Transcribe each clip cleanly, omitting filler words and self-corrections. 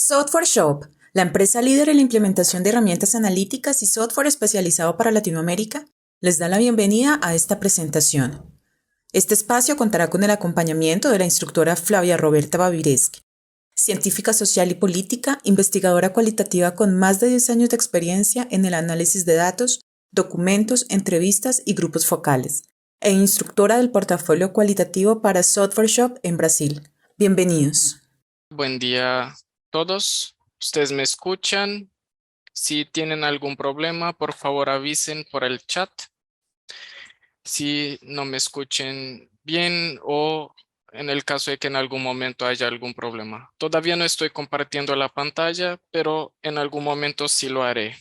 Software Shop, la empresa líder en la implementación de herramientas analíticas y software especializado para Latinoamérica, les da la bienvenida a esta presentación. Este espacio contará con el acompañamiento de la instructora Flavia Roberta Bavireschi, científica social y política, investigadora cualitativa con más de 10 años de experiencia en el análisis de datos, documentos, entrevistas y grupos focales, e instructora del portafolio cualitativo para Software Shop en Brasil. Bienvenidos. Buen día a todos. ¿Ustedes me escuchan? Si tienen algún problema, por favor avisen por el chat. Si no me escuchen bien o en el caso de que en algún momento haya algún problema. Todavía no estoy compartiendo la pantalla, pero en algún momento sí lo haré.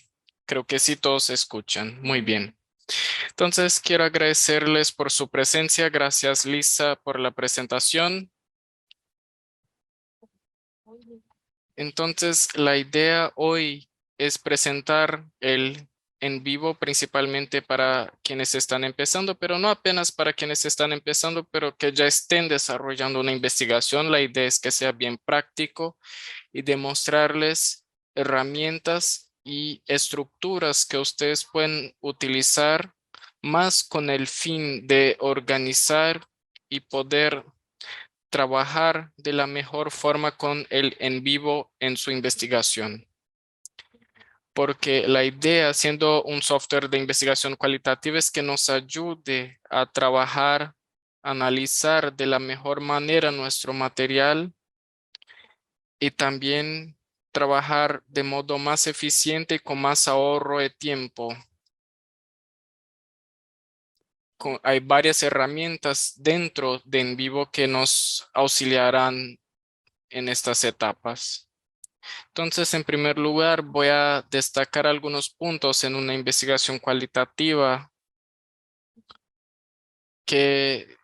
Creo que sí todos escuchan. Muy bien. Entonces quiero agradecerles por su presencia. Gracias, Lisa, por la presentación. Entonces, la idea hoy es presentar el en vivo principalmente para quienes están empezando, pero no apenas para quienes están empezando, pero que ya estén desarrollando una investigación. La idea es que sea bien práctico y demostrarles herramientas y estructuras que ustedes pueden utilizar más con el fin de organizar y poder trabajar de la mejor forma con el en vivo en su investigación. Porque la idea, siendo un software de investigación cualitativa, es que nos ayude a trabajar, analizar de la mejor manera nuestro material y también trabajar de modo más eficiente y con más ahorro de tiempo. Hay varias herramientas dentro de en vivo que nos auxiliarán en estas etapas. Entonces, en primer lugar, voy a destacar algunos puntos en una investigación cualitativa que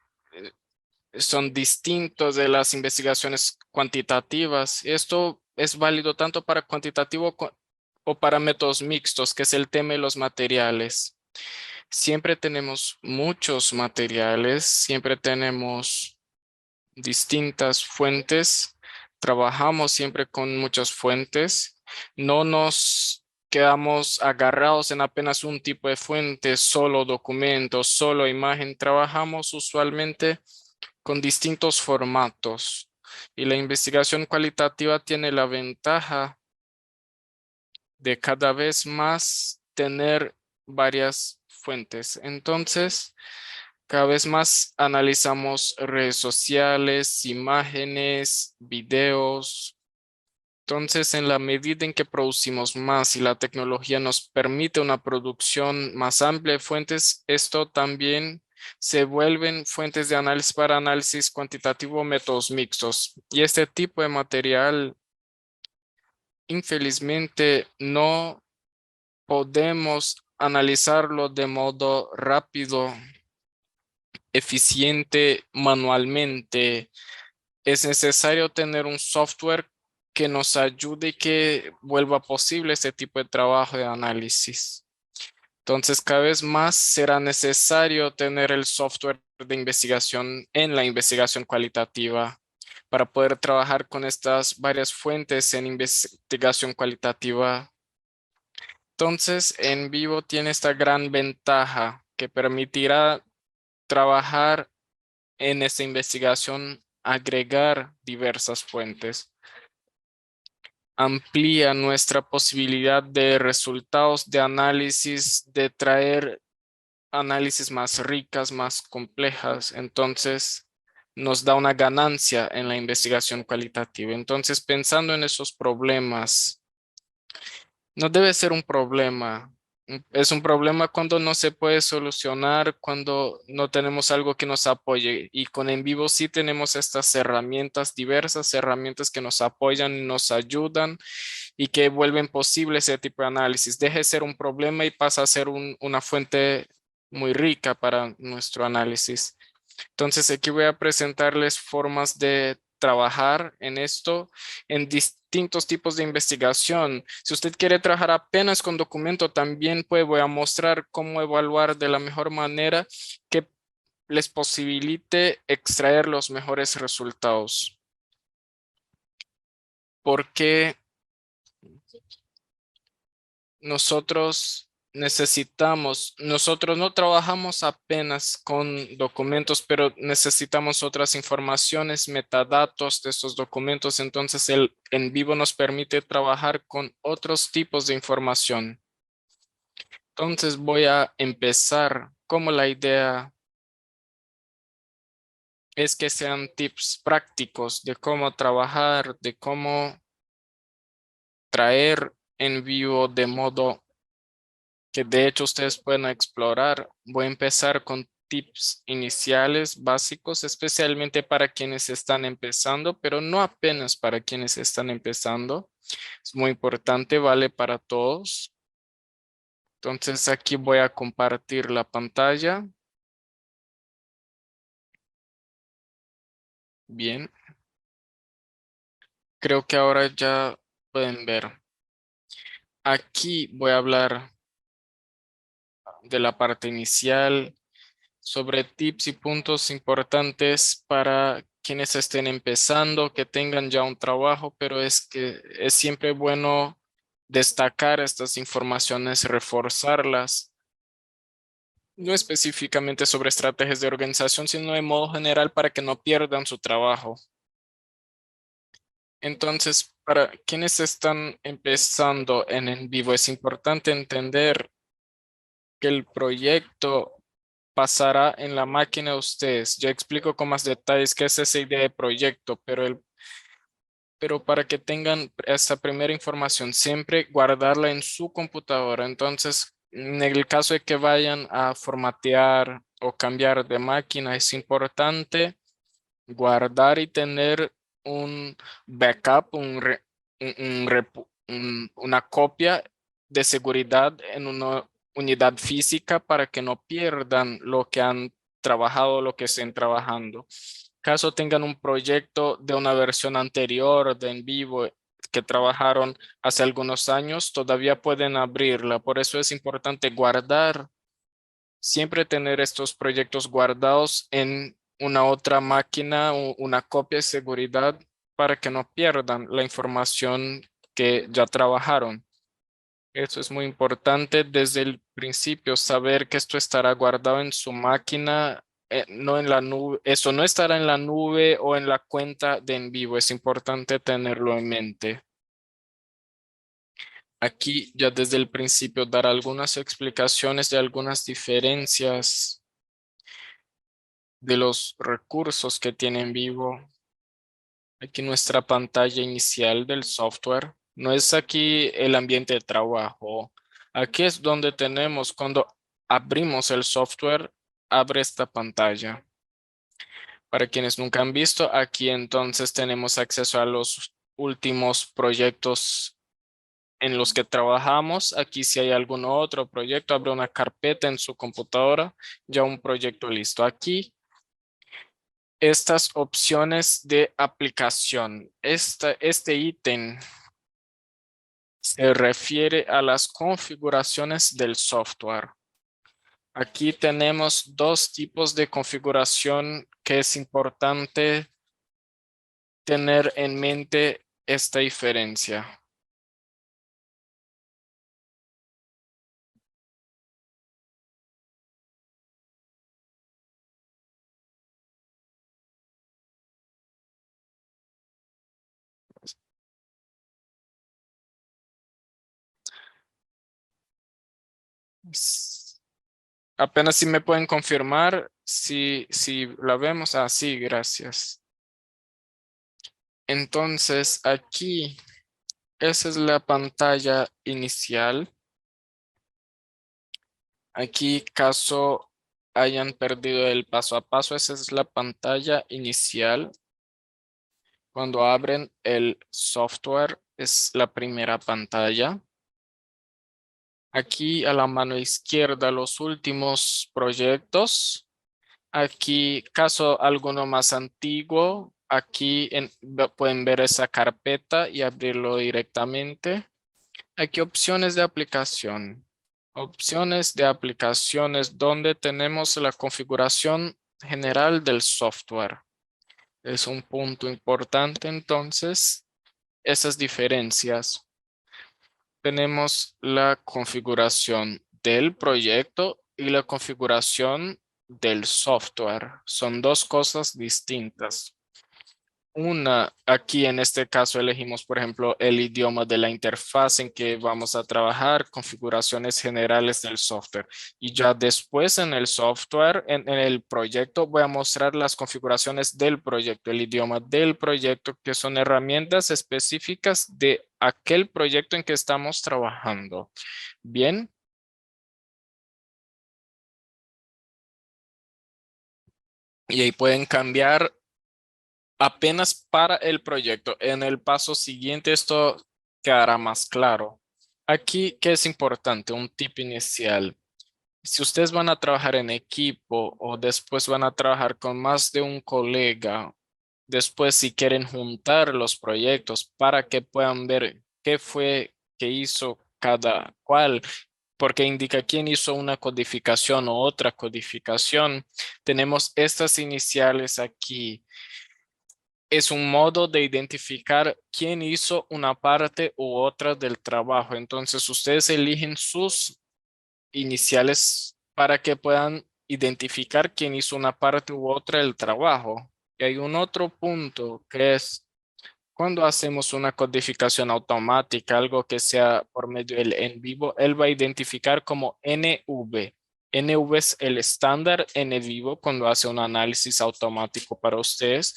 son distintos de las investigaciones cuantitativas. Esto es válido tanto para cuantitativo o para métodos mixtos, que es el tema de los materiales. Siempre tenemos muchos materiales, siempre tenemos distintas fuentes. Trabajamos siempre con muchas fuentes. No nos quedamos agarrados en apenas un tipo de fuente, solo documentos, solo imagen. Trabajamos usualmente con distintos formatos. Y la investigación cualitativa tiene la ventaja de cada vez más tener varias fuentes. Entonces, cada vez más analizamos redes sociales, imágenes, videos. Entonces, en la medida en que producimos más y la tecnología nos permite una producción más amplia de fuentes, esto también se vuelven fuentes de análisis para análisis cuantitativo o métodos mixtos. Y este tipo de material, infelizmente, no podemos analizarlo de modo rápido, eficiente manualmente. Es necesario tener un software que nos ayude y que vuelva posible este tipo de trabajo de análisis. Entonces, cada vez más será necesario tener el software de investigación en la investigación cualitativa para poder trabajar con estas varias fuentes en investigación cualitativa. Entonces, en vivo tiene esta gran ventaja que permitirá trabajar en esta investigación, agregar diversas fuentes, amplía nuestra posibilidad de resultados de análisis, de traer análisis más ricas, más complejas. Entonces, nos da una ganancia en la investigación cualitativa. Entonces, pensando en esos problemas, no debe ser un problema. Es un problema cuando no se puede solucionar, cuando no tenemos algo que nos apoye. Y con en vivo sí tenemos estas herramientas, diversas herramientas que nos apoyan y nos ayudan y que vuelven posible ese tipo de análisis. Deje de ser un problema y pasa a ser una fuente muy rica para nuestro análisis. Entonces aquí voy a presentarles formas de trabajar en esto en distintos tipos de investigación. Si usted quiere trabajar apenas con documento, también pues voy a mostrar cómo evaluar de la mejor manera que les posibilite extraer los mejores resultados. ¿Por qué nosotros nosotros no trabajamos apenas con documentos, pero necesitamos otras informaciones, metadatos de estos documentos. Entonces, el en vivo nos permite trabajar con otros tipos de información. Entonces, voy a empezar como la idea es que sean tips prácticos de cómo trabajar, de cómo traer en vivo de modo que de hecho ustedes pueden explorar. Voy a empezar con tips iniciales básicos, especialmente para quienes están empezando, pero no apenas para quienes están empezando. Es muy importante, vale para todos. Entonces aquí voy a compartir la pantalla. Bien, creo que ahora ya pueden ver. Aquí voy a hablar de la parte inicial sobre tips y puntos importantes para quienes estén empezando, que tengan ya un trabajo, pero es que es siempre bueno destacar estas informaciones, reforzarlas, no específicamente sobre estrategias de organización, sino de modo general para que no pierdan su trabajo. Entonces, para quienes están empezando en vivo, es importante entender que el proyecto pasará en la máquina de ustedes. Yo explico con más detalles qué es esa idea de proyecto, pero para que tengan esa primera información, siempre guardarla en su computadora. Entonces, en el caso de que vayan a formatear o cambiar de máquina, es importante guardar y tener un backup, una copia de seguridad en una unidad física para que no pierdan lo que han trabajado, lo que estén trabajando. Caso tengan un proyecto de una versión anterior de en vivo que trabajaron hace algunos años, todavía pueden abrirla. Por eso es importante guardar, siempre tener estos proyectos guardados en una otra máquina o una copia de seguridad para que no pierdan la información que ya trabajaron. Eso es muy importante desde el principio, saber que esto estará guardado en su máquina, no en la nube. Eso no estará en la nube o en la cuenta de en vivo. Es importante tenerlo en mente. Aquí ya desde el principio dar algunas explicaciones de algunas diferencias de los recursos que tiene en vivo. Aquí nuestra pantalla inicial del software. No es aquí el ambiente de trabajo. Aquí es donde tenemos, cuando abrimos el software, abre esta pantalla. Para quienes nunca han visto, aquí entonces tenemos acceso a los últimos proyectos en los que trabajamos. Aquí si hay algún otro proyecto, abre una carpeta en su computadora, ya un proyecto listo. Aquí estas opciones de aplicación. Este ítem se refiere a las configuraciones del software. Aquí tenemos dos tipos de configuración que es importante tener en mente esta diferencia. S- Apenas si me pueden confirmar si la vemos. Ah, sí, gracias. Entonces aquí, esa es la pantalla inicial. Aquí, caso hayan perdido el paso a paso, esa es la pantalla inicial. Cuando abren el software, es la primera pantalla. Aquí a la mano izquierda, los últimos proyectos. Aquí, caso alguno más antiguo, aquí pueden ver esa carpeta y abrirlo directamente. Aquí opciones de aplicación. Opciones de aplicaciones donde tenemos la configuración general del software. Es un punto importante entonces, esas diferencias. tenemos la configuración del proyecto y la configuración del software. Son dos cosas distintas. Una, aquí en este caso elegimos, por ejemplo, el idioma de la interfaz en que vamos a trabajar, configuraciones generales del software. Y ya después en el software, en el proyecto, voy a mostrar las configuraciones del proyecto, el idioma del proyecto, que son herramientas específicas de aquel proyecto en que estamos trabajando. Bien. Y ahí pueden cambiar apenas para el proyecto. En el paso siguiente esto quedará más claro. Aquí, ¿qué es importante? Un tip inicial. Si ustedes van a trabajar en equipo o después van a trabajar con más de un colega, después si quieren juntar los proyectos para que puedan ver qué fue que hizo cada cual, porque indica quién hizo una codificación o otra codificación, tenemos estas iniciales aquí. Es un modo de identificar quién hizo una parte u otra del trabajo. Entonces, ustedes eligen sus iniciales para que puedan identificar quién hizo una parte u otra del trabajo. Y hay un otro punto que es cuando hacemos una codificación automática, algo que sea por medio del en vivo, él va a identificar como NV. NV es el estándar en vivo cuando hace un análisis automático para ustedes.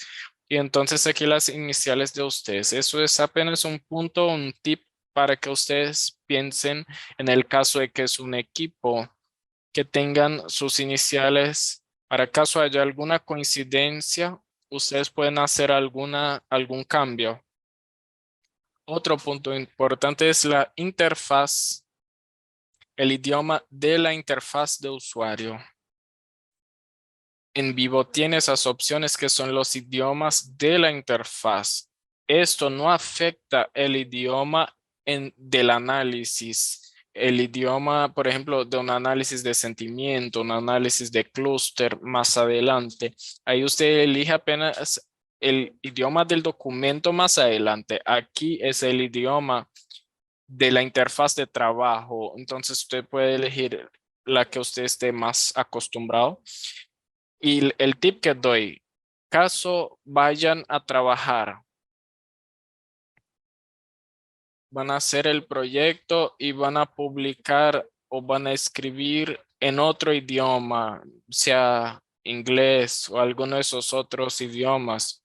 Y entonces aquí las iniciales de ustedes. Eso es apenas un punto, un tip para que ustedes piensen en el caso de que es un equipo que tengan sus iniciales. Para caso haya alguna coincidencia, ustedes pueden hacer algún cambio. Otro punto importante es la interfaz, el idioma de la interfaz de usuario. En vivo tiene esas opciones que son los idiomas de la interfaz. Esto no afecta el idioma del análisis. El idioma, por ejemplo, de un análisis de sentimiento, un análisis de clúster más adelante. Ahí usted elige apenas el idioma del documento más adelante. Aquí es el idioma de la interfaz de trabajo. Entonces usted puede elegir la que usted esté más acostumbrado. Y el tip que doy, caso vayan a trabajar, van a hacer el proyecto y van a publicar o van a escribir en otro idioma, sea inglés o alguno de esos otros idiomas.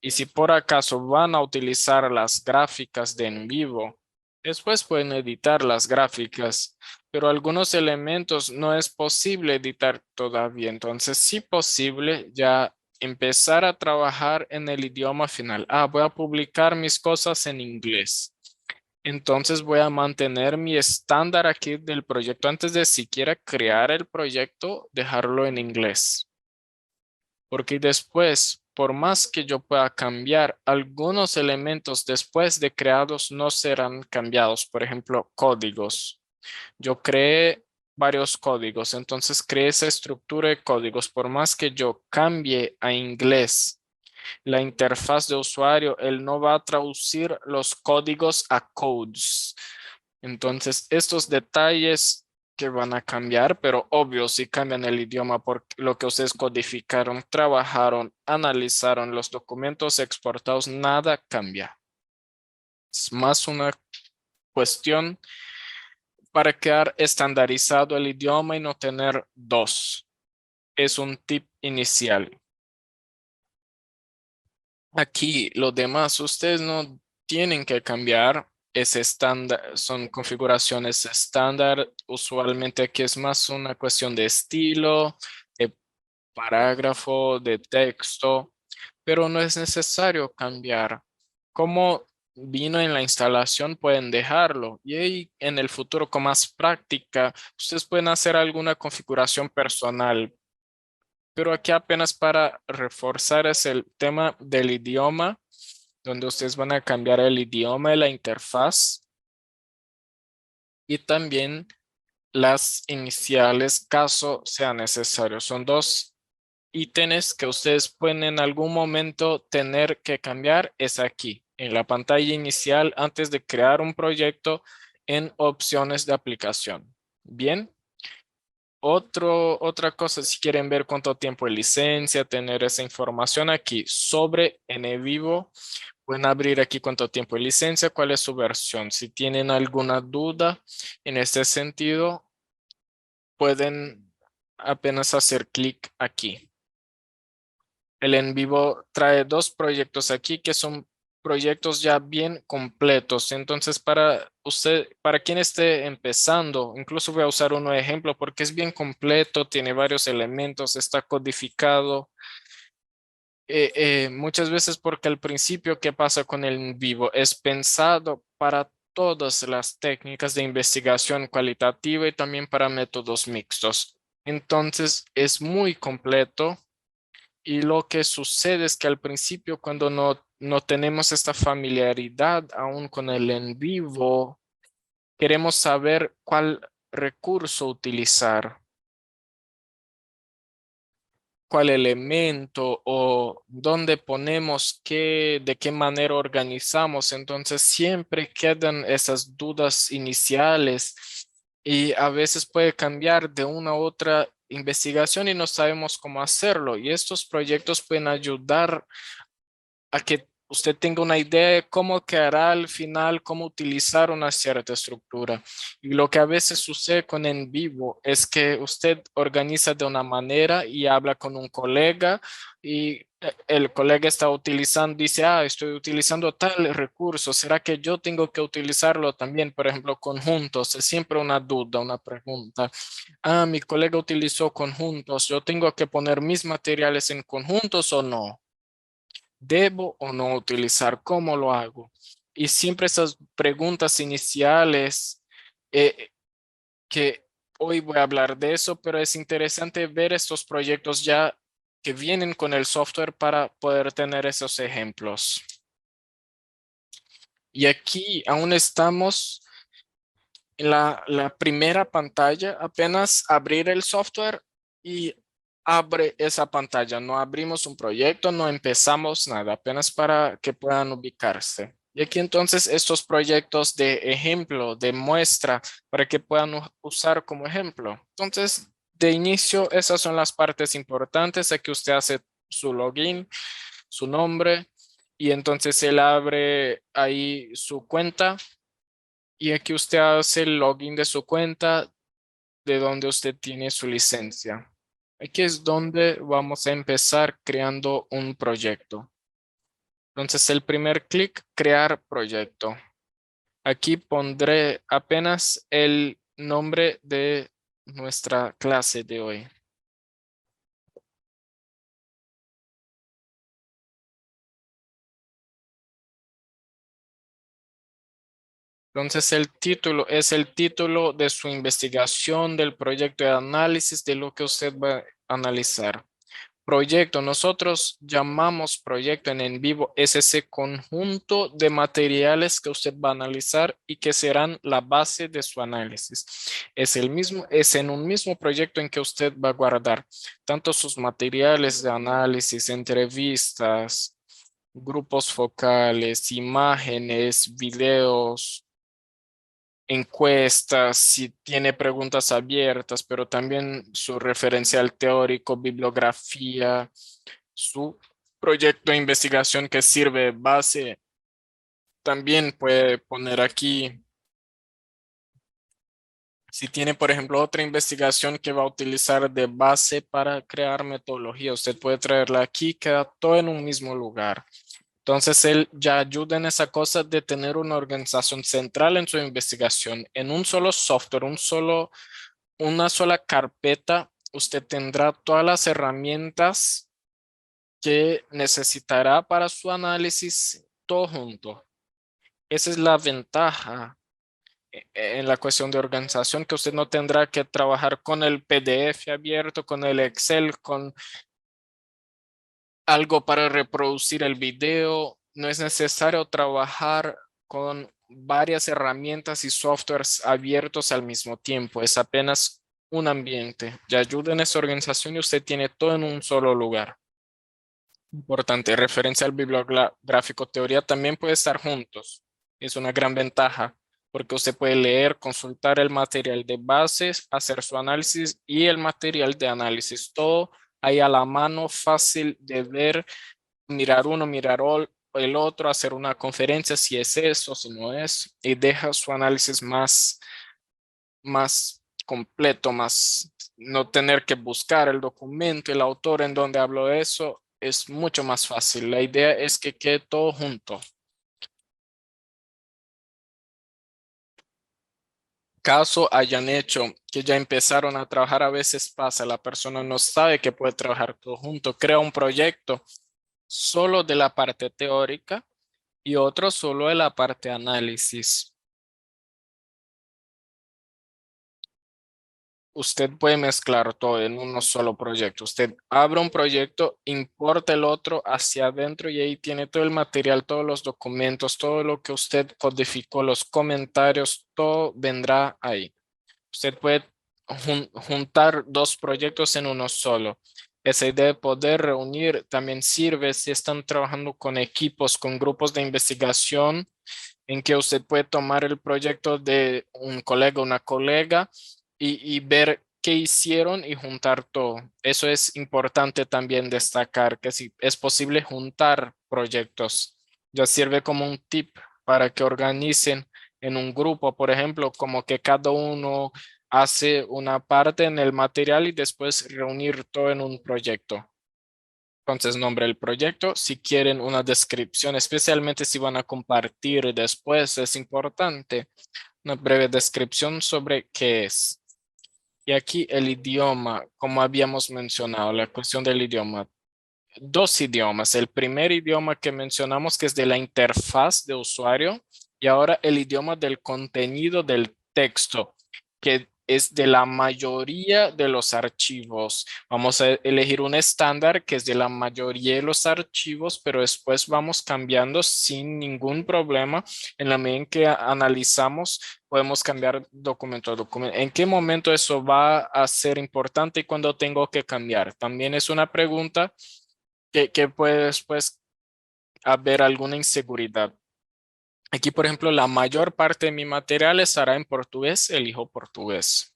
Y si por acaso van a utilizar las gráficas de en vivo, después pueden editar las gráficas, pero algunos elementos no es posible editar todavía. Entonces, sí posible ya empezar a trabajar en el idioma final. Voy a publicar mis cosas en inglés. Entonces voy a mantener mi estándar aquí del proyecto antes de siquiera crear el proyecto, dejarlo en inglés. Porque después, por más que yo pueda cambiar, algunos elementos después de creados no serán cambiados. Por ejemplo, códigos. Yo creé varios códigos, entonces creé esa estructura de códigos. Por más que yo cambie a inglés la interfaz de usuario, él no va a traducir los códigos a codes. Entonces, estos detalles que van a cambiar, pero obvio, si cambian el idioma por lo que ustedes codificaron, trabajaron, analizaron los documentos exportados, nada cambia. Es más una cuestión para quedar estandarizado el idioma y no tener dos. Es un tip inicial. Aquí lo demás, ustedes no tienen que cambiar. Es estándar, son configuraciones estándar. Usualmente aquí es más una cuestión de estilo, de parágrafo, de texto, pero no es necesario cambiar. Como vino en la instalación, pueden dejarlo. Y ahí en el futuro, con más práctica, ustedes pueden hacer alguna configuración personal. Pero aquí apenas para reforzar es el tema del idioma, donde ustedes van a cambiar el idioma de la interfaz y también las iniciales caso sea necesario. Son dos ítems que ustedes pueden en algún momento tener que cambiar. Es aquí, en la pantalla inicial, antes de crear un proyecto, en opciones de aplicación. Bien. Otra cosa, si quieren ver cuánto tiempo de licencia, tener esa información aquí sobre NVivo, pueden abrir aquí cuánto tiempo de licencia, cuál es su versión. Si tienen alguna duda en este sentido, pueden apenas hacer clic aquí. El NVivo trae dos proyectos aquí que son proyectos ya bien completos. Entonces, para usted, para quien esté empezando, incluso voy a usar un ejemplo porque es bien completo, tiene varios elementos, está codificado. Muchas veces porque al principio, ¿qué pasa con el NVivo? Es pensado para todas las técnicas de investigación cualitativa y también para métodos mixtos. Entonces, es muy completo. Y lo que sucede es que al principio, cuando no tenemos esta familiaridad aún con el en vivo, queremos saber cuál recurso utilizar, cuál elemento o dónde ponemos qué, de qué manera organizamos. Entonces siempre quedan esas dudas iniciales y a veces puede cambiar de una a otra investigación y no sabemos cómo hacerlo. Y estos proyectos pueden ayudar a que usted tenga una idea de cómo quedará al final, cómo utilizar una cierta estructura. Y lo que a veces sucede con en vivo es que usted organiza de una manera y habla con un colega y el colega está utilizando, dice, estoy utilizando tal recurso, ¿será que yo tengo que utilizarlo también? Por ejemplo, conjuntos, es siempre una duda, una pregunta. Mi colega utilizó conjuntos, ¿yo tengo que poner mis materiales en conjuntos o no? ¿Debo o no utilizar? ¿Cómo lo hago? Y siempre esas preguntas iniciales, eh, que hoy voy a hablar de eso, pero es interesante ver estos proyectos ya que vienen con el software para poder tener esos ejemplos. Y aquí aún estamos en la primera pantalla, apenas abrir el software y abre esa pantalla. No abrimos un proyecto, no empezamos nada, apenas para que puedan ubicarse. Y aquí entonces estos proyectos de ejemplo, de muestra, para que puedan usar como ejemplo. Entonces, de inicio, esas son las partes importantes. Aquí usted hace su login, su nombre, y entonces él abre ahí su cuenta y aquí usted hace el login de su cuenta de donde usted tiene su licencia. Aquí es donde vamos a empezar creando un proyecto. Entonces el primer clic, crear proyecto. Aquí pondré apenas el nombre de nuestra clase de hoy. Entonces el título es el título de su investigación, del proyecto de análisis, de lo que usted va a analizar. Proyecto, nosotros llamamos proyecto en vivo, es ese conjunto de materiales que usted va a analizar y que serán la base de su análisis. Es en un mismo proyecto en que usted va a guardar tanto sus materiales de análisis, entrevistas, grupos focales, imágenes, videos, encuestas, si tiene preguntas abiertas, pero también su referencial teórico, bibliografía, su proyecto de investigación que sirve de base. También puede poner aquí, si tiene, por ejemplo, otra investigación que va a utilizar de base para crear metodología, usted puede traerla aquí, queda todo en un mismo lugar. Entonces, él ya ayuda en esa cosa de tener una organización central en su investigación, en un solo software, una sola carpeta. Usted tendrá todas las herramientas que necesitará para su análisis, todo junto. Esa es la ventaja en la cuestión de organización, que usted no tendrá que trabajar con el PDF abierto, con el Excel, con algo para reproducir el video. No es necesario trabajar con varias herramientas y softwares abiertos al mismo tiempo. Es apenas un ambiente. Ya ayuda en esa organización y usted tiene todo en un solo lugar. Importante, referencia al bibliográfico teoría también puede estar juntos. Es una gran ventaja porque usted puede leer, consultar el material de bases, hacer su análisis y el material de análisis. Todo ahí a la mano, fácil de ver, mirar uno, el otro, hacer una conferencia si es eso, si no es, y deja su análisis más completo, más no tener que buscar el documento, el autor en donde habló eso, es mucho más fácil. La idea es que quede todo junto. Caso hayan hecho que ya empezaron a trabajar, a veces pasa, la persona no sabe que puede trabajar todo junto, crea un proyecto solo de la parte teórica y otro solo de la parte análisis. Usted puede mezclar todo en uno solo proyecto. Usted abre un proyecto, importa el otro hacia adentro y ahí tiene todo el material, todos los documentos, todo lo que usted codificó, los comentarios, todo vendrá ahí. Usted puede juntar dos proyectos en uno solo. Esa idea de poder reunir también sirve si están trabajando con equipos, con grupos de investigación, en que usted puede tomar el proyecto de un colega, una colega y ver qué hicieron y juntar todo. Eso es importante también destacar, que si es posible juntar proyectos, ya sirve como un tip para que organicen en un grupo, por ejemplo, como que cada uno hace una parte en el material y después reunir todo en un proyecto. Entonces, nombre del proyecto. Si quieren una descripción, especialmente si van a compartir después, es importante una breve descripción sobre qué es. Y aquí el idioma, como habíamos mencionado, la cuestión del idioma. Dos idiomas. El primer idioma que mencionamos que es de la interfaz de usuario y ahora el idioma del contenido del texto, que es de la mayoría de los archivos. Vamos a elegir un estándar que es de la mayoría de los archivos, pero después vamos cambiando sin ningún problema. En la medida en que analizamos, podemos cambiar documento a documento. ¿En qué momento eso va a ser importante y cuándo tengo que cambiar? También es una pregunta que puede después haber alguna inseguridad. Aquí, por ejemplo, la mayor parte de mi material estará en portugués, elijo portugués.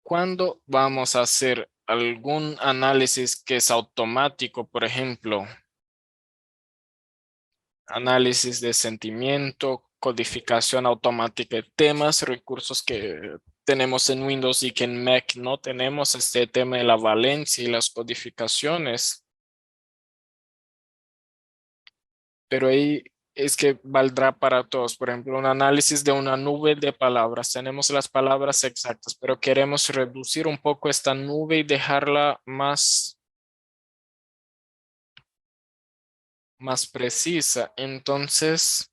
Cuando vamos a hacer algún análisis que es automático, por ejemplo, análisis de sentimiento, codificación automática de temas, recursos que tenemos en Windows y que en Mac no tenemos, este tema de la valencia y las codificaciones. Pero ahí es que valdrá para todos. Por ejemplo, un análisis de una nube de palabras. Tenemos las palabras exactas, pero queremos reducir un poco esta nube y dejarla más precisa. Entonces,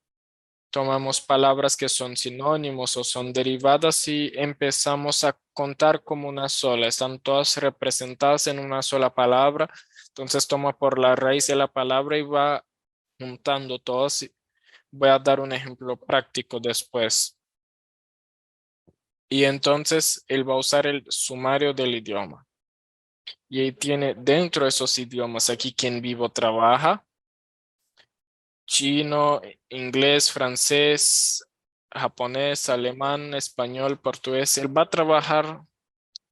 tomamos palabras que son sinónimos o son derivadas y empezamos a contar como una sola. Están todas representadas en una sola palabra. Entonces, toma por la raíz de la palabra y va juntando todas. Voy a dar un ejemplo práctico después. Y entonces él va a usar el sumario del idioma. Y ahí tiene dentro de esos idiomas aquí quien vivo trabaja. Chino, inglés, francés, japonés, alemán, español, portugués. Él va a trabajar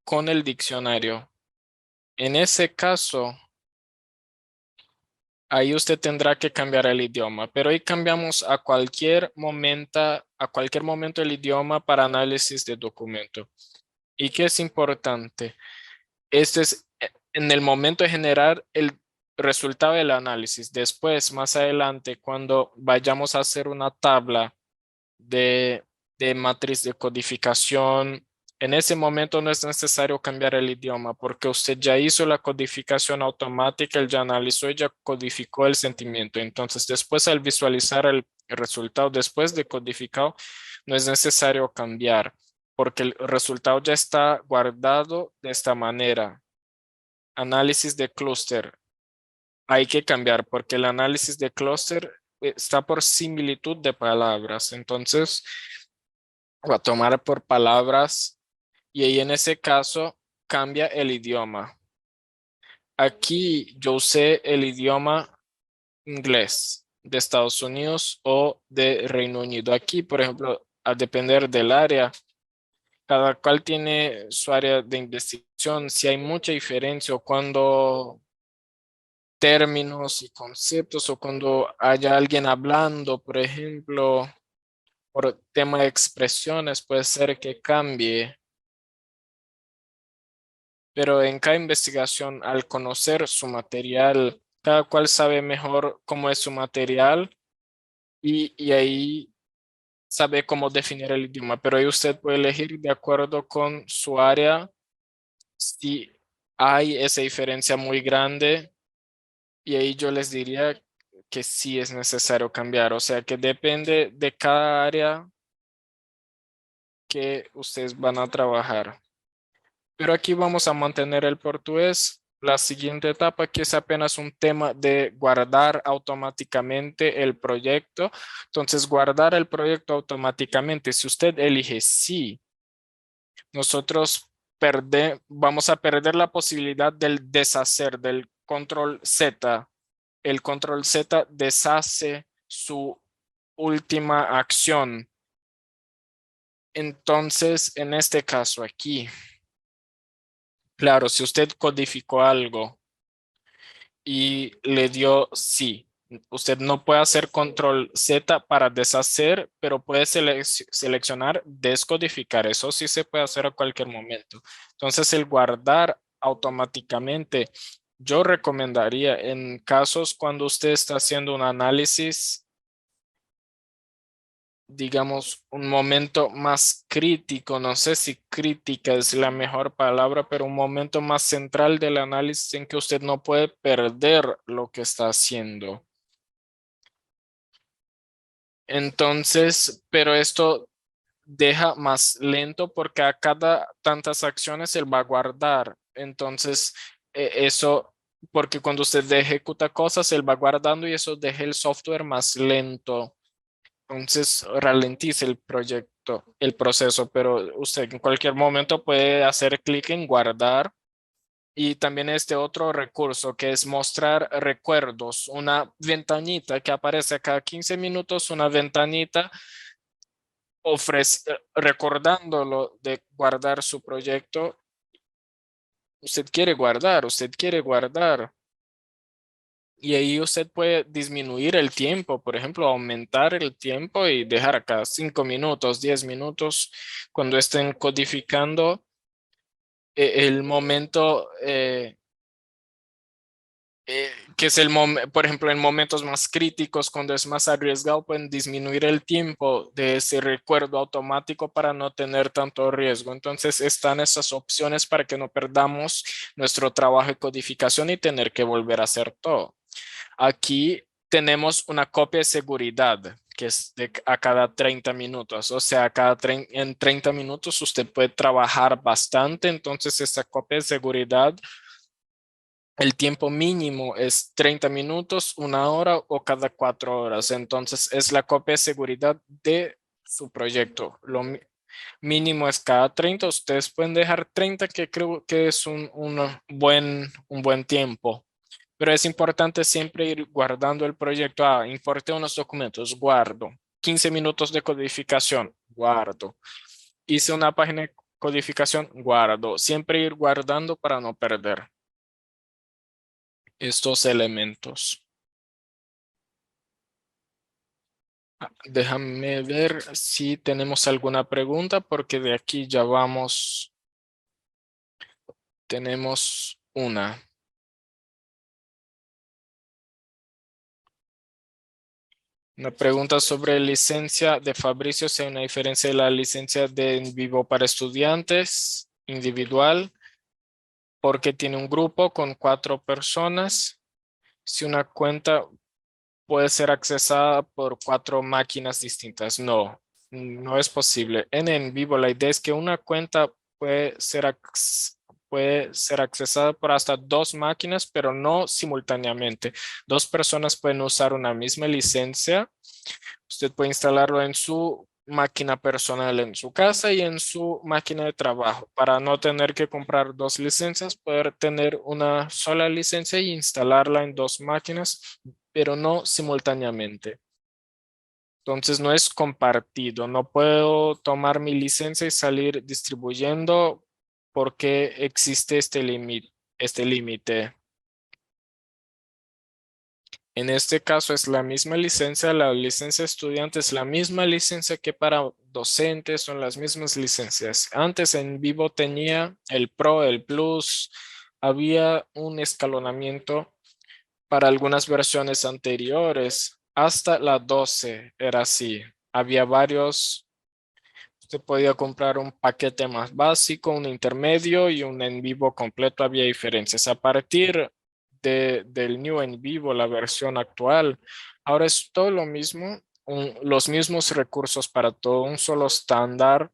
con el diccionario. En ese caso, ahí usted tendrá que cambiar el idioma, pero ahí cambiamos a cualquier momento el idioma para análisis de documento. ¿Y qué es importante? Este es en el momento de generar el resultado del análisis. Después, más adelante, cuando vayamos a hacer una tabla de, de matriz de codificación, en ese momento no es necesario cambiar el idioma porque usted ya hizo la codificación automática, él ya analizó y ya codificó el sentimiento. Entonces, después al visualizar el resultado después de codificado, no es necesario cambiar porque el resultado ya está guardado de esta manera. Análisis de clúster. Hay que cambiar porque el análisis de clúster está por similitud de palabras. Entonces, va a tomar por palabras y ahí en ese caso cambia el idioma. Aquí yo usé el idioma inglés. de Estados Unidos o de Reino Unido. Aquí, por ejemplo, a depender del área, cada cual tiene su área de investigación. Si hay mucha diferencia o cuando términos y conceptos o cuando haya alguien hablando, por ejemplo, por tema de expresiones, puede ser que cambie. Pero en cada investigación, al conocer su material, cada cual sabe mejor cómo es su material y ahí sabe cómo definir el idioma. Pero ahí usted puede elegir de acuerdo con su área si hay esa diferencia muy grande y ahí yo les diría que sí es necesario cambiar. O sea que depende de cada área que ustedes van a trabajar. Pero aquí vamos a mantener el portugués. La siguiente etapa, que es apenas un tema de guardar automáticamente el proyecto. Entonces, guardar el proyecto automáticamente. Si usted elige sí, nosotros vamos a perder la posibilidad del deshacer, del control Z. El control Z deshace su última acción. Entonces, en este caso aquí, claro, si usted codificó algo y le dio sí, usted no puede hacer control Z para deshacer, pero puede seleccionar descodificar. Eso sí se puede hacer a cualquier momento. Entonces, el guardar automáticamente, yo recomendaría en casos cuando usted está haciendo un análisis, digamos, un momento más crítico, no sé si crítica es la mejor palabra, pero un momento más central del análisis en que usted no puede perder lo que está haciendo. Entonces, pero esto deja más lento porque a cada tantas acciones él va a guardar. Entonces, eso, porque cuando usted ejecuta cosas, él va guardando y eso deja el software más lento. Entonces ralentiza el proyecto, el proceso, pero usted en cualquier momento puede hacer clic en guardar y también este otro recurso que es mostrar recuerdos, una ventanita que aparece cada 15 minutos, una ventanita recordándolo de guardar su proyecto. Usted quiere guardar. Y ahí usted puede disminuir el tiempo, por ejemplo, aumentar el tiempo y dejar acá 5 minutos, 10 minutos cuando estén codificando el momento que es el momento, por ejemplo, en momentos más críticos, cuando es más arriesgado, pueden disminuir el tiempo de ese recuerdo automático para no tener tanto riesgo. Entonces, están esas opciones para que no perdamos nuestro trabajo de codificación y tener que volver a hacer todo. Aquí tenemos una copia de seguridad que es a cada 30 minutos. O sea, en 30 minutos usted puede trabajar bastante. Entonces, esta copia de seguridad, el tiempo mínimo es 30 minutos, 1 hora o cada 4 horas. Entonces, es la copia de seguridad de su proyecto. Mínimo es cada 30. Ustedes pueden dejar 30, que creo que es un buen tiempo. Pero es importante siempre ir guardando el proyecto. Importé unos documentos, guardo. 15 minutos de codificación, guardo. Hice una página de codificación, guardo. Siempre ir guardando para no perder estos elementos. Déjame ver si tenemos alguna pregunta, porque de aquí ya vamos. Tenemos una. Una pregunta sobre licencia de Fabricio, si hay una diferencia de la licencia de en vivo para estudiantes individual, porque tiene un grupo con 4 personas. Si una cuenta puede ser accesada por 4 máquinas distintas. No, no es posible. En vivo, la idea es que una cuenta puede ser accesada por hasta 2 máquinas, pero no simultáneamente. 2 personas pueden usar una misma licencia. Usted puede instalarlo en su máquina personal en su casa y en su máquina de trabajo para no tener que comprar 2 licencias, poder tener una sola licencia y instalarla en 2 máquinas. pero no simultáneamente. Entonces no es compartido. No puedo tomar mi licencia y salir distribuyendo porque existe este límite. En este caso es la misma licencia, la licencia estudiante es la misma licencia que para docentes, son las mismas licencias. Antes en Vivo tenía el Pro, el Plus, había un escalonamiento para algunas versiones anteriores. Hasta la 12 era así. Había varios, usted podía comprar un paquete más básico, un intermedio y un en vivo completo. Había diferencias. A partir del New en vivo, la versión actual, ahora es todo lo mismo, los mismos recursos para todo, un solo estándar.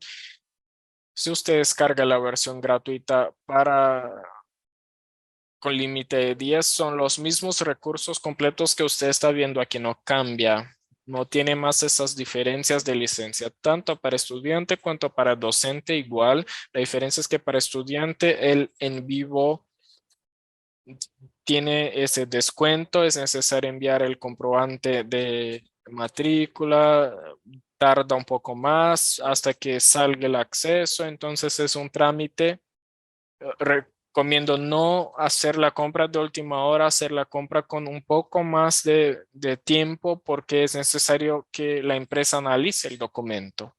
Si usted descarga la versión gratuita con límite de 10, son los mismos recursos completos que usted está viendo aquí, no cambia. No tiene más esas diferencias de licencia, tanto para estudiante cuanto para docente igual. La diferencia es que para estudiante el en vivo tiene ese descuento, es necesario enviar el comprobante de matrícula, tarda un poco más hasta que salga el acceso, entonces es un trámite. Recomiendo no hacer la compra de última hora, hacer la compra con un poco más de tiempo porque es necesario que la empresa analice el documento.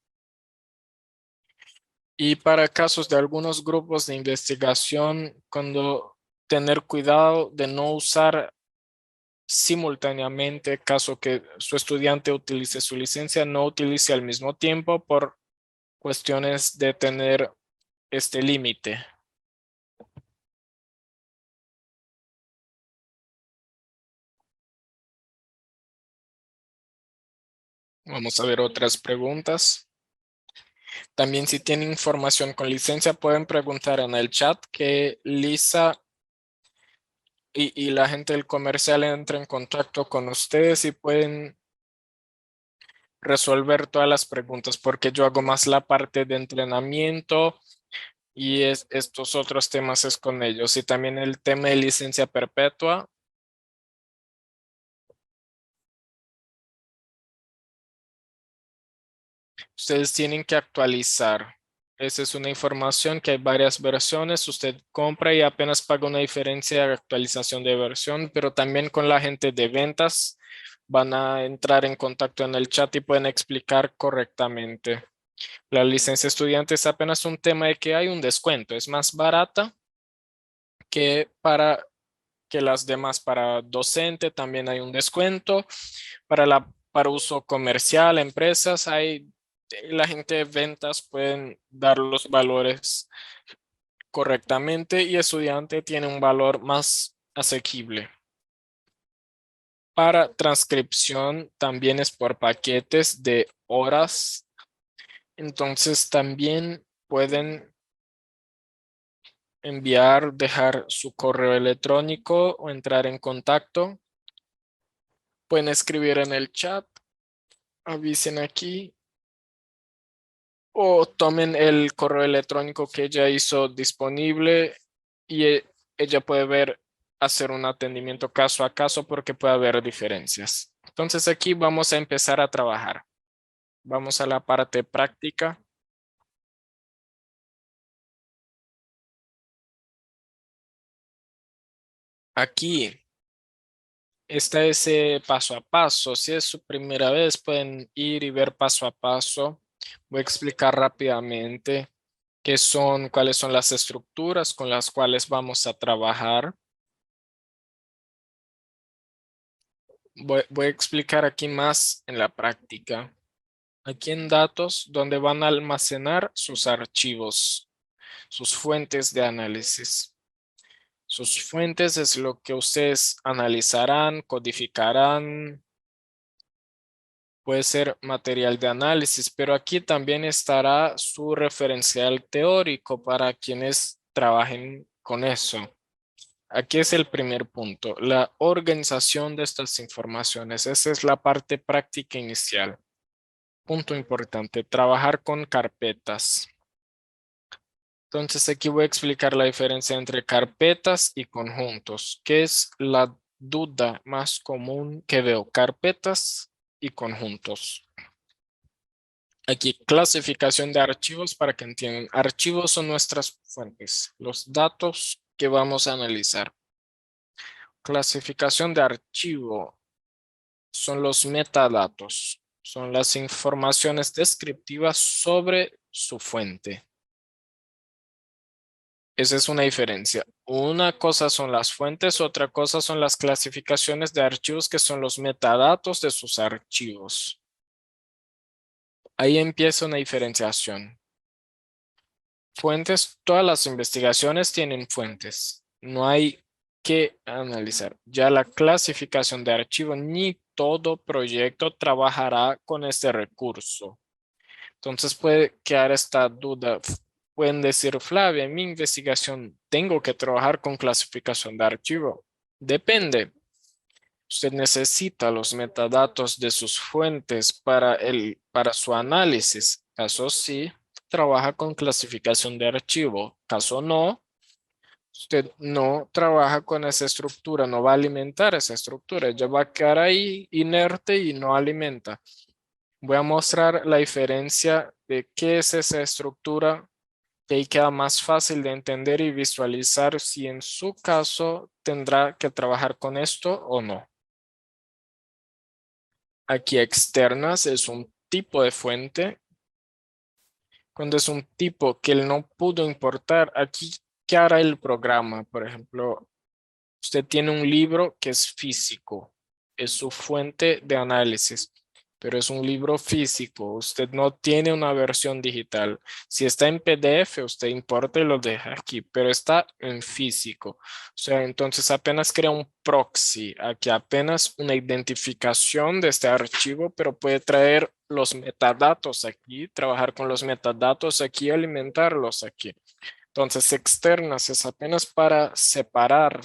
Y para casos de algunos grupos de investigación, cuando tener cuidado de no usar simultáneamente, caso que su estudiante utilice su licencia, no utilice al mismo tiempo por cuestiones de tener este límite. Vamos a ver otras preguntas. También si tienen información con licencia pueden preguntar en el chat que Lisa y la gente del comercial entra en contacto con ustedes y pueden resolver todas las preguntas porque yo hago más la parte de entrenamiento y estos otros temas es con ellos. Y también el tema de licencia perpetua. Ustedes tienen que actualizar. Esa es una información que hay varias versiones. Usted compra y apenas paga una diferencia de actualización de versión, pero también con la gente de ventas van a entrar en contacto en el chat y pueden explicar correctamente. La licencia estudiante es apenas un tema de que hay un descuento. Es más barata que que las demás. Para docente también hay un descuento. Para uso comercial, empresas, la gente de ventas pueden dar los valores correctamente y estudiante tiene un valor más asequible. Para transcripción también es por paquetes de horas. Entonces también pueden enviar, dejar su correo electrónico o entrar en contacto. Pueden escribir en el chat, avisen aquí o tomen el correo electrónico que ella hizo disponible y ella puede ver, hacer un atendimiento caso a caso porque puede haber diferencias. Entonces aquí vamos a empezar a trabajar. Vamos a la parte práctica. Aquí está ese paso a paso. Si es su primera vez, pueden ir y ver paso a paso. Voy a explicar rápidamente cuáles son las estructuras con las cuales vamos a trabajar. Voy a explicar aquí más en la práctica. Aquí en datos, donde van a almacenar sus archivos, sus fuentes de análisis. Sus fuentes es lo que ustedes analizarán, codificarán. Puede ser material de análisis, pero aquí también estará su referencial teórico para quienes trabajen con eso. Aquí es el primer punto, la organización de estas informaciones. Esa es la parte práctica inicial. Punto importante, trabajar con carpetas. Entonces aquí voy a explicar la diferencia entre carpetas y conjuntos. ¿Qué es la duda más común que veo: carpetas y conjuntos. Aquí, clasificación de archivos para que entiendan. Archivos son nuestras fuentes, los datos que vamos a analizar. Clasificación de archivo son los metadatos, son las informaciones descriptivas sobre su fuente. Esa es una diferencia. Una cosa son las fuentes, otra cosa son las clasificaciones de archivos, que son los metadatos de sus archivos. Ahí empieza una diferenciación. Fuentes, todas las investigaciones tienen fuentes. No hay que analizar. Ya la clasificación de archivo, ni todo proyecto trabajará con este recurso. Entonces puede quedar esta duda. Pueden decir: Flavia, en mi investigación tengo que trabajar con clasificación de archivo. Depende. Usted necesita los metadatos de sus fuentes para su análisis. Caso sí, trabaja con clasificación de archivo. Caso no, usted no trabaja con esa estructura, no va a alimentar esa estructura. Ya va a quedar ahí inerte y no alimenta. Voy a mostrar la diferencia de qué es esa estructura, que ahí queda más fácil de entender y visualizar si en su caso tendrá que trabajar con esto o no. Aquí externas es un tipo de fuente. Cuando es un tipo que él no pudo importar, aquí, ¿qué hará el programa? Por ejemplo, usted tiene un libro que es físico, es su fuente de análisis, pero es un libro físico. Usted no tiene una versión digital. Si está en PDF, usted importa y lo deja aquí, pero está en físico. O sea, entonces apenas crea un proxy, aquí apenas una identificación de este archivo, pero puede traer los metadatos aquí, trabajar con los metadatos aquí, alimentarlos aquí. Entonces, externas es apenas para separar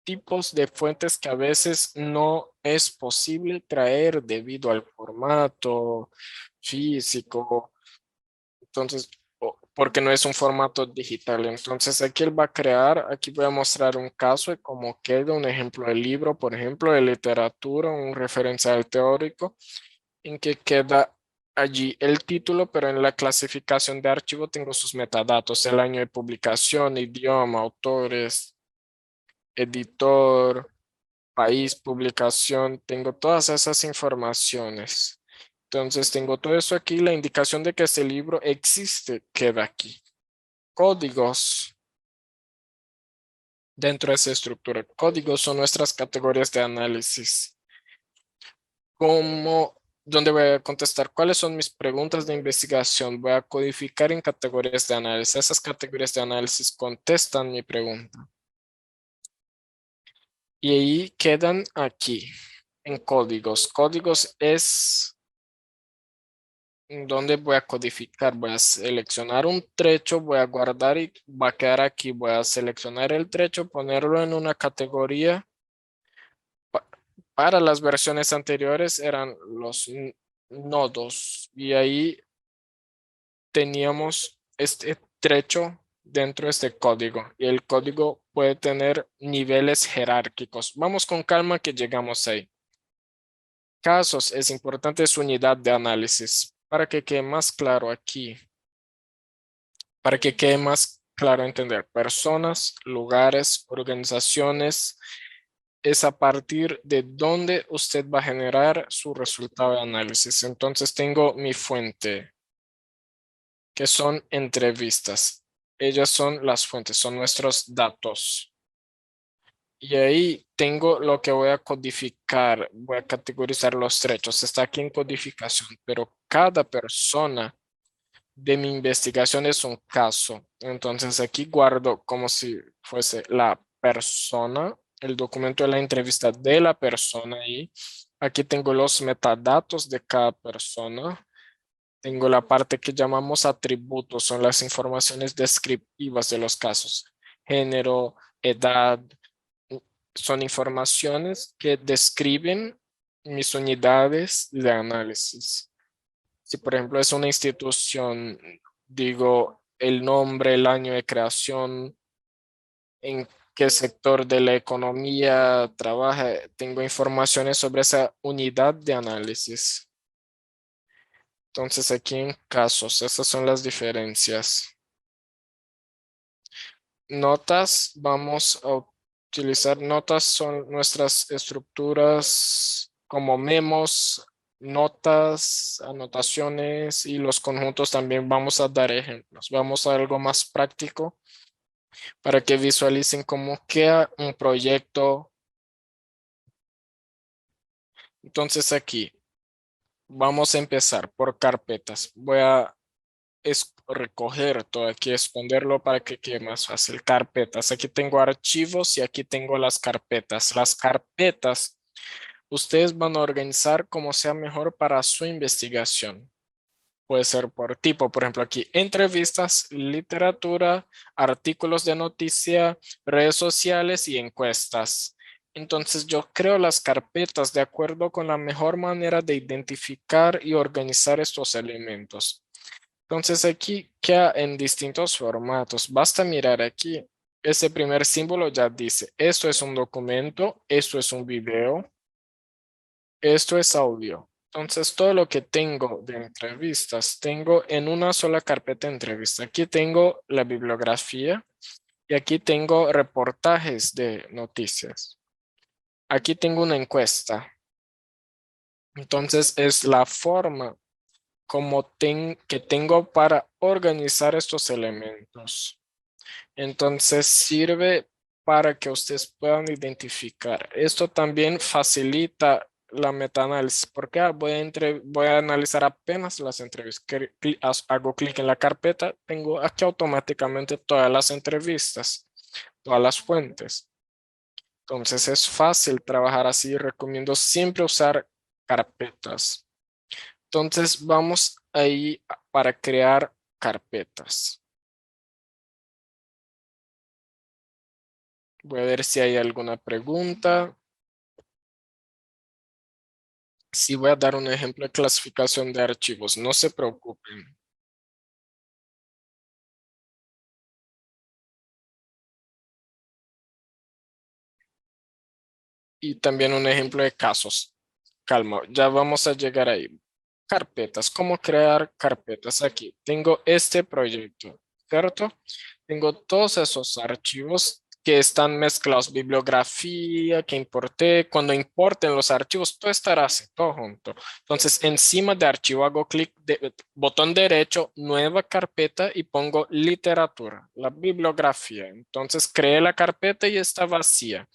tipos de fuentes que a veces no es posible traer debido al formato físico. Entonces, porque no es un formato digital. Entonces, aquí él va a crear, aquí voy a mostrar un caso de cómo queda un ejemplo de libro, por ejemplo, de literatura, un referencial teórico, en que queda allí el título, pero en la clasificación de archivo tengo sus metadatos: el año de publicación, idioma, autores, editor, país, publicación, tengo todas esas informaciones. Entonces tengo todo eso aquí, la indicación de que este libro existe queda aquí. Códigos dentro de esa estructura. Códigos son nuestras categorías de análisis. ¿Dónde voy a contestar? ¿Cuáles son mis preguntas de investigación? Voy a codificar en categorías de análisis. Esas categorías de análisis contestan mi pregunta. Y ahí quedan aquí en códigos. Códigos es donde voy a codificar. Voy a seleccionar un trecho, voy a guardar y va a quedar aquí. Voy a seleccionar el trecho, ponerlo en una categoría. Para las versiones anteriores eran los nodos y ahí teníamos este trecho dentro de este código, y el código puede tener niveles jerárquicos. Vamos con calma que llegamos ahí. Casos es importante su unidad de análisis para que quede más claro aquí, para que quede más claro entender. Personas, lugares, organizaciones, es a partir de donde usted va a generar su resultado de análisis. Entonces tengo mi fuente, que son entrevistas. Ellas son las fuentes, son nuestros datos. Y ahí tengo lo que voy a codificar, voy a categorizar los trechos. Está aquí en codificación, pero cada persona de mi investigación es un caso. Entonces aquí guardo como si fuese la persona, el documento de la entrevista de la persona, y aquí tengo los metadatos de cada persona. Tengo la parte que llamamos atributos, son las informaciones descriptivas de los casos: género, edad. Son informaciones que describen mis unidades de análisis. Si, por ejemplo, es una institución, digo el nombre, el año de creación, en qué sector de la economía trabaja. Tengo informaciones sobre esa unidad de análisis. Entonces aquí en casos, esas son las diferencias. Notas, vamos a utilizar notas, son nuestras estructuras como memos, notas, anotaciones y los conjuntos también vamos a dar ejemplos. Vamos a algo más práctico para que visualicen cómo queda un proyecto. Entonces aquí vamos a empezar por carpetas. Voy a recoger todo aquí, esconderlo para que quede más fácil. Carpetas. Aquí tengo archivos y aquí tengo las carpetas. Las carpetas, ustedes van a organizar como sea mejor para su investigación. Puede ser por tipo, por ejemplo, aquí entrevistas, literatura, artículos de noticia, redes sociales y encuestas. Entonces yo creo las carpetas de acuerdo con la mejor manera de identificar y organizar estos elementos. Entonces aquí queda en distintos formatos. Basta mirar aquí. Ese primer símbolo ya dice, esto es un documento, esto es un video, esto es audio. Entonces todo lo que tengo de entrevistas, tengo en una sola carpeta de entrevista. Aquí tengo la bibliografía y aquí tengo reportajes de noticias. Aquí tengo una encuesta. Entonces es la forma como que tengo para organizar estos elementos. Entonces sirve para que ustedes puedan identificar. Esto también facilita la metaanálisis porque voy a analizar apenas las entrevistas. Hago clic en la carpeta, tengo aquí automáticamente todas las entrevistas, todas las fuentes. Entonces es fácil trabajar así. Recomiendo siempre usar carpetas. Entonces vamos ahí para crear carpetas. Voy a ver si hay alguna pregunta. Sí, voy a dar un ejemplo de clasificación de archivos. No se preocupen. Y también un ejemplo de casos. Calma, ya vamos a llegar ahí. Carpetas. ¿Cómo crear carpetas? Aquí tengo este proyecto, ¿cierto? Tengo todos esos archivos que están mezclados, bibliografía que importé. Cuando importen los archivos, todo estará así, todo junto. Entonces, encima de archivo hago clic de botón derecho, nueva carpeta y pongo literatura, la bibliografía. Entonces, creé la carpeta y está vacía.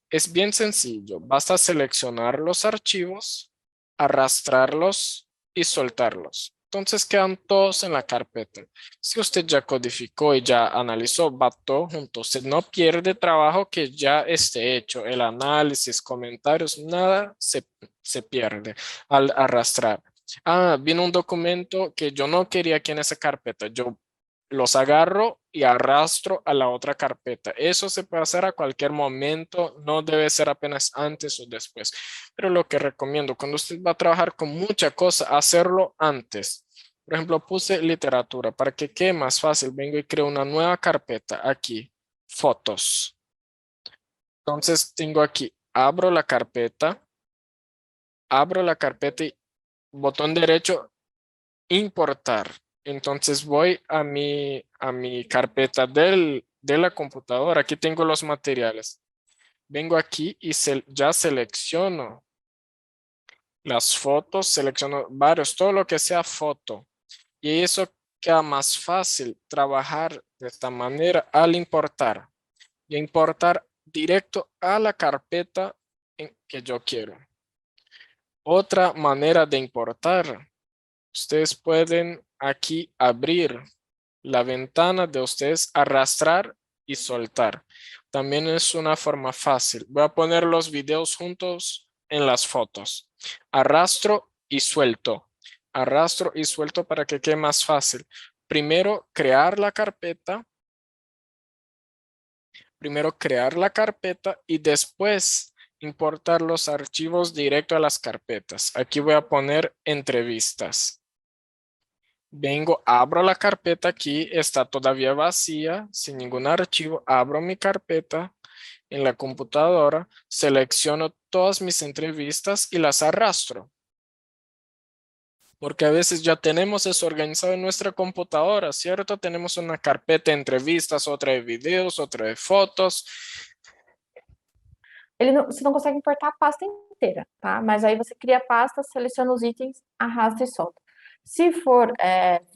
Es bien sencillo, basta seleccionar los archivos, arrastrarlos y soltarlos. Entonces quedan todos en la carpeta. Si usted ya codificó y ya analizó, va todo junto. Usted no pierde trabajo que ya esté hecho. El análisis, comentarios, nada se pierde al arrastrar. Vino un documento que yo no quería aquí en esa carpeta. Yo los agarro y arrastro a la otra carpeta. Eso se puede hacer a cualquier momento, no debe ser apenas antes o después. Pero lo que recomiendo cuando usted va a trabajar con mucha cosa, hacerlo antes. Por ejemplo, puse literatura para que quede más fácil. Vengo y creo una nueva carpeta aquí, fotos. Entonces tengo aquí, abro la carpeta y botón derecho importar. Entonces voy a mi carpeta de la computadora. Aquí tengo los materiales. Vengo aquí y ya selecciono las fotos, selecciono varios, todo lo que sea foto. Y eso queda más fácil trabajar de esta manera al importar. Y importar directo a la carpeta que yo quiero. Otra manera de importar. Ustedes pueden aquí abrir la ventana de ustedes, arrastrar y soltar. También es una forma fácil. Voy a poner los videos juntos en las fotos. Arrastro y suelto. Arrastro y suelto para que quede más fácil. Primero crear la carpeta. Primero crear la carpeta y después importar los archivos directo a las carpetas. Aquí voy a poner entrevistas. Vengo, abro la carpeta aquí, está todavía vacía, sin ningún archivo, abro mi carpeta, en la computadora, selecciono todas mis entrevistas y las arrastro. Porque a veces ya tenemos eso organizado en nuestra computadora, ¿cierto? Tenemos una carpeta de entrevistas, otra de videos, otra de fotos. Você não consegue importar a pasta inteira, tá? Mas aí você cria a pasta, seleciona os itens, arrasta e solta. Se for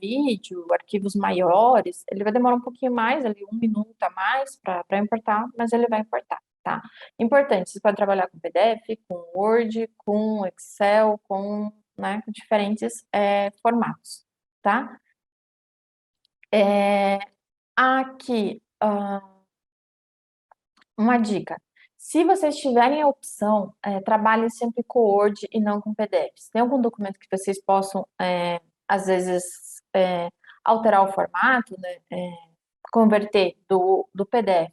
vídeo, arquivos maiores, ele vai demorar um pouquinho mais, ali 1 minuto a mais para importar, mas ele vai importar, tá? Importante, você pode trabalhar com PDF, com Word, com Excel, com diferentes formatos, tá? Aqui, uma dica. Se vocês tiverem a opção, trabalhem sempre com Word e não com PDF. Se tem algum documento que vocês possam, às vezes, alterar o formato, né, converter do PDF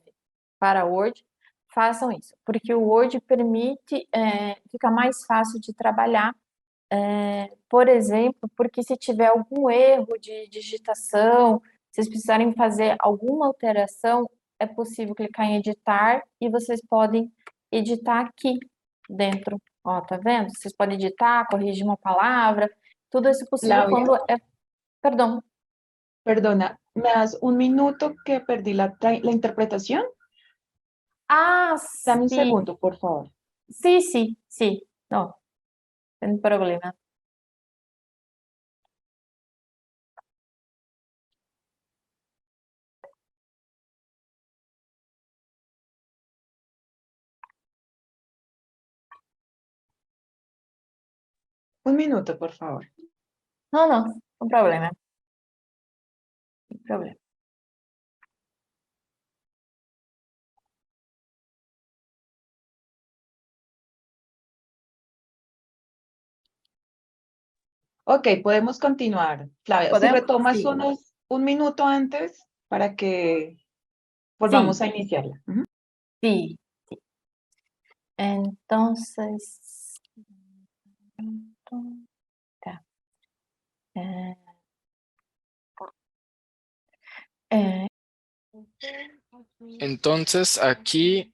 para Word, façam isso. Porque o Word permite, fica mais fácil de trabalhar, por exemplo, porque se tiver algum erro de digitação, se vocês precisarem fazer alguma alteração, é possível clicar em editar e vocês podem editar aqui dentro. Ó, tá vendo? Vocês podem editar, corrigir uma palavra, tudo isso é possível Flavia? quando é... Perdão. Perdona, ¿me das un minuto que perdí la interpretación? Ah, Dame un sim. segundo, por favor. Sim, sim, sim. Não, tem problema. Un minuto, por favor. Não, não, não problema. Sem problema. Ok, podemos continuar. Flavia, si Podemos? retomas Sim. un minuto antes para que volvamos a iniciarla. Ujú. Sim, sim. Então, tá. Entonces aquí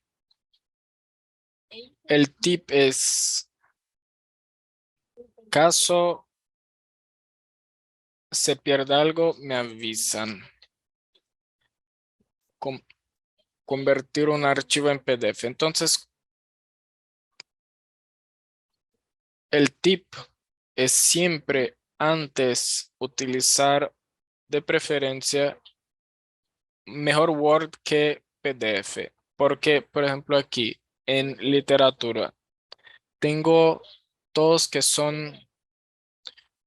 el tip es, caso se pierda algo, me avisan. Convertir un archivo en PDF. Entonces, el tip es siempre antes utilizar de preferencia mejor Word que PDF. Porque, por ejemplo, aquí en literatura tengo todos que son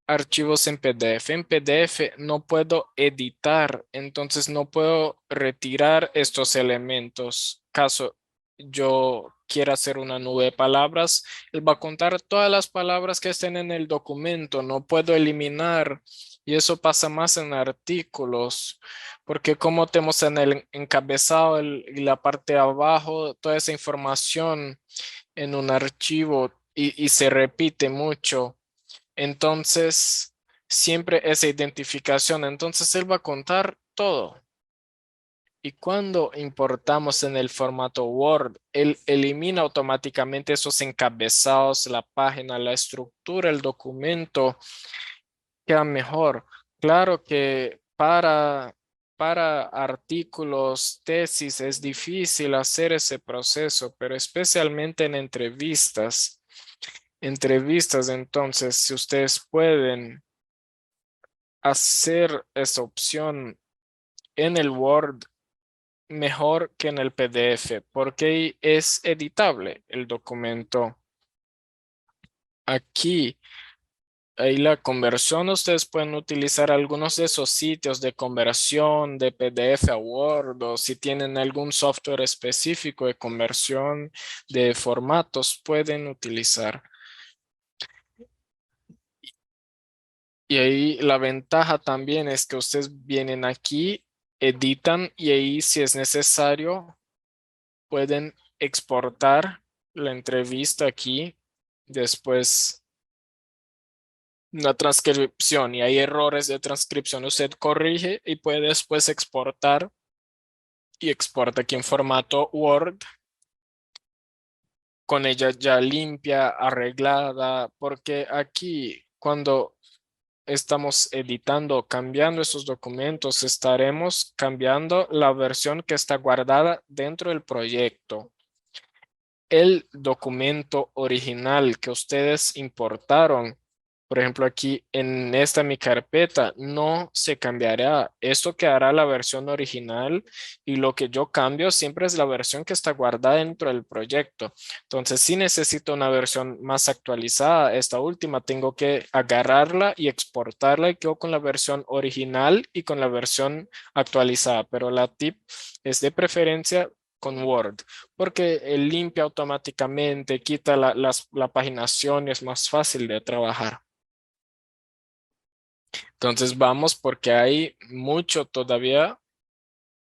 archivos en PDF. En PDF no puedo editar, entonces no puedo retirar estos elementos. Caso yo quiera hacer una nube de palabras, él va a contar todas las palabras que estén en el documento. No puedo eliminar. Y eso pasa más en artículos, porque como tenemos en el encabezado y la parte de abajo, toda esa información en un archivo y se repite mucho. Entonces, siempre esa identificación. Entonces, él va a contar todo. Y cuando importamos en el formato Word, él elimina automáticamente esos encabezados, la página, la estructura, el documento. Queda mejor. Claro que para artículos, tesis, es difícil hacer ese proceso, pero especialmente en entrevistas. Entonces, si ustedes pueden hacer esa opción en el Word, mejor que en el PDF, porque es editable el documento. Aquí, ahí la conversión, ustedes pueden utilizar algunos de esos sitios de conversión de PDF a Word, o si tienen algún software específico de conversión de formatos, pueden utilizar. Y ahí la ventaja también es que ustedes vienen aquí, editan y ahí si es necesario pueden exportar la entrevista aquí, después una transcripción y hay errores de transcripción, usted corrige y puede después exportar y exporta aquí en formato Word con ella ya limpia, arreglada, porque aquí cuando estamos editando o cambiando esos documentos, estaremos cambiando la versión que está guardada dentro del proyecto. El documento original que ustedes importaron, por ejemplo, aquí en esta mi carpeta, no se cambiará. Esto quedará la versión original y lo que yo cambio siempre es la versión que está guardada dentro del proyecto. Entonces, si necesito una versión más actualizada, esta última tengo que agarrarla y exportarla y quedo con la versión original y con la versión actualizada, pero la tip es de preferencia con Word, porque él limpia automáticamente, quita la paginación y es más fácil de trabajar. Entonces vamos porque hay mucho todavía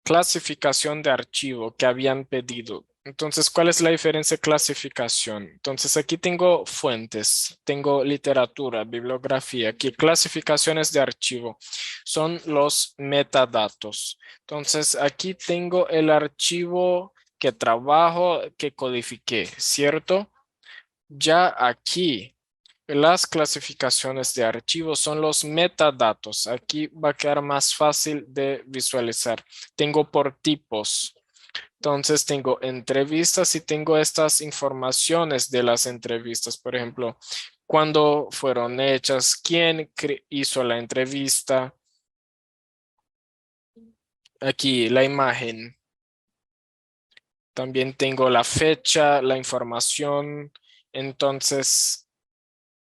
clasificación de archivo que habían pedido. Entonces, ¿cuál es la diferencia de clasificación? Entonces, aquí tengo fuentes, tengo literatura, bibliografía, aquí clasificaciones de archivo. Son los metadatos. Entonces, aquí tengo el archivo que trabajo, que codifiqué, ¿cierto? Ya aquí, las clasificaciones de archivos son los metadatos. Aquí va a quedar más fácil de visualizar. Tengo por tipos. Entonces tengo entrevistas y tengo estas informaciones de las entrevistas. Por ejemplo, cuándo fueron hechas, quién hizo la entrevista. Aquí la imagen. También tengo la fecha, la información. Entonces,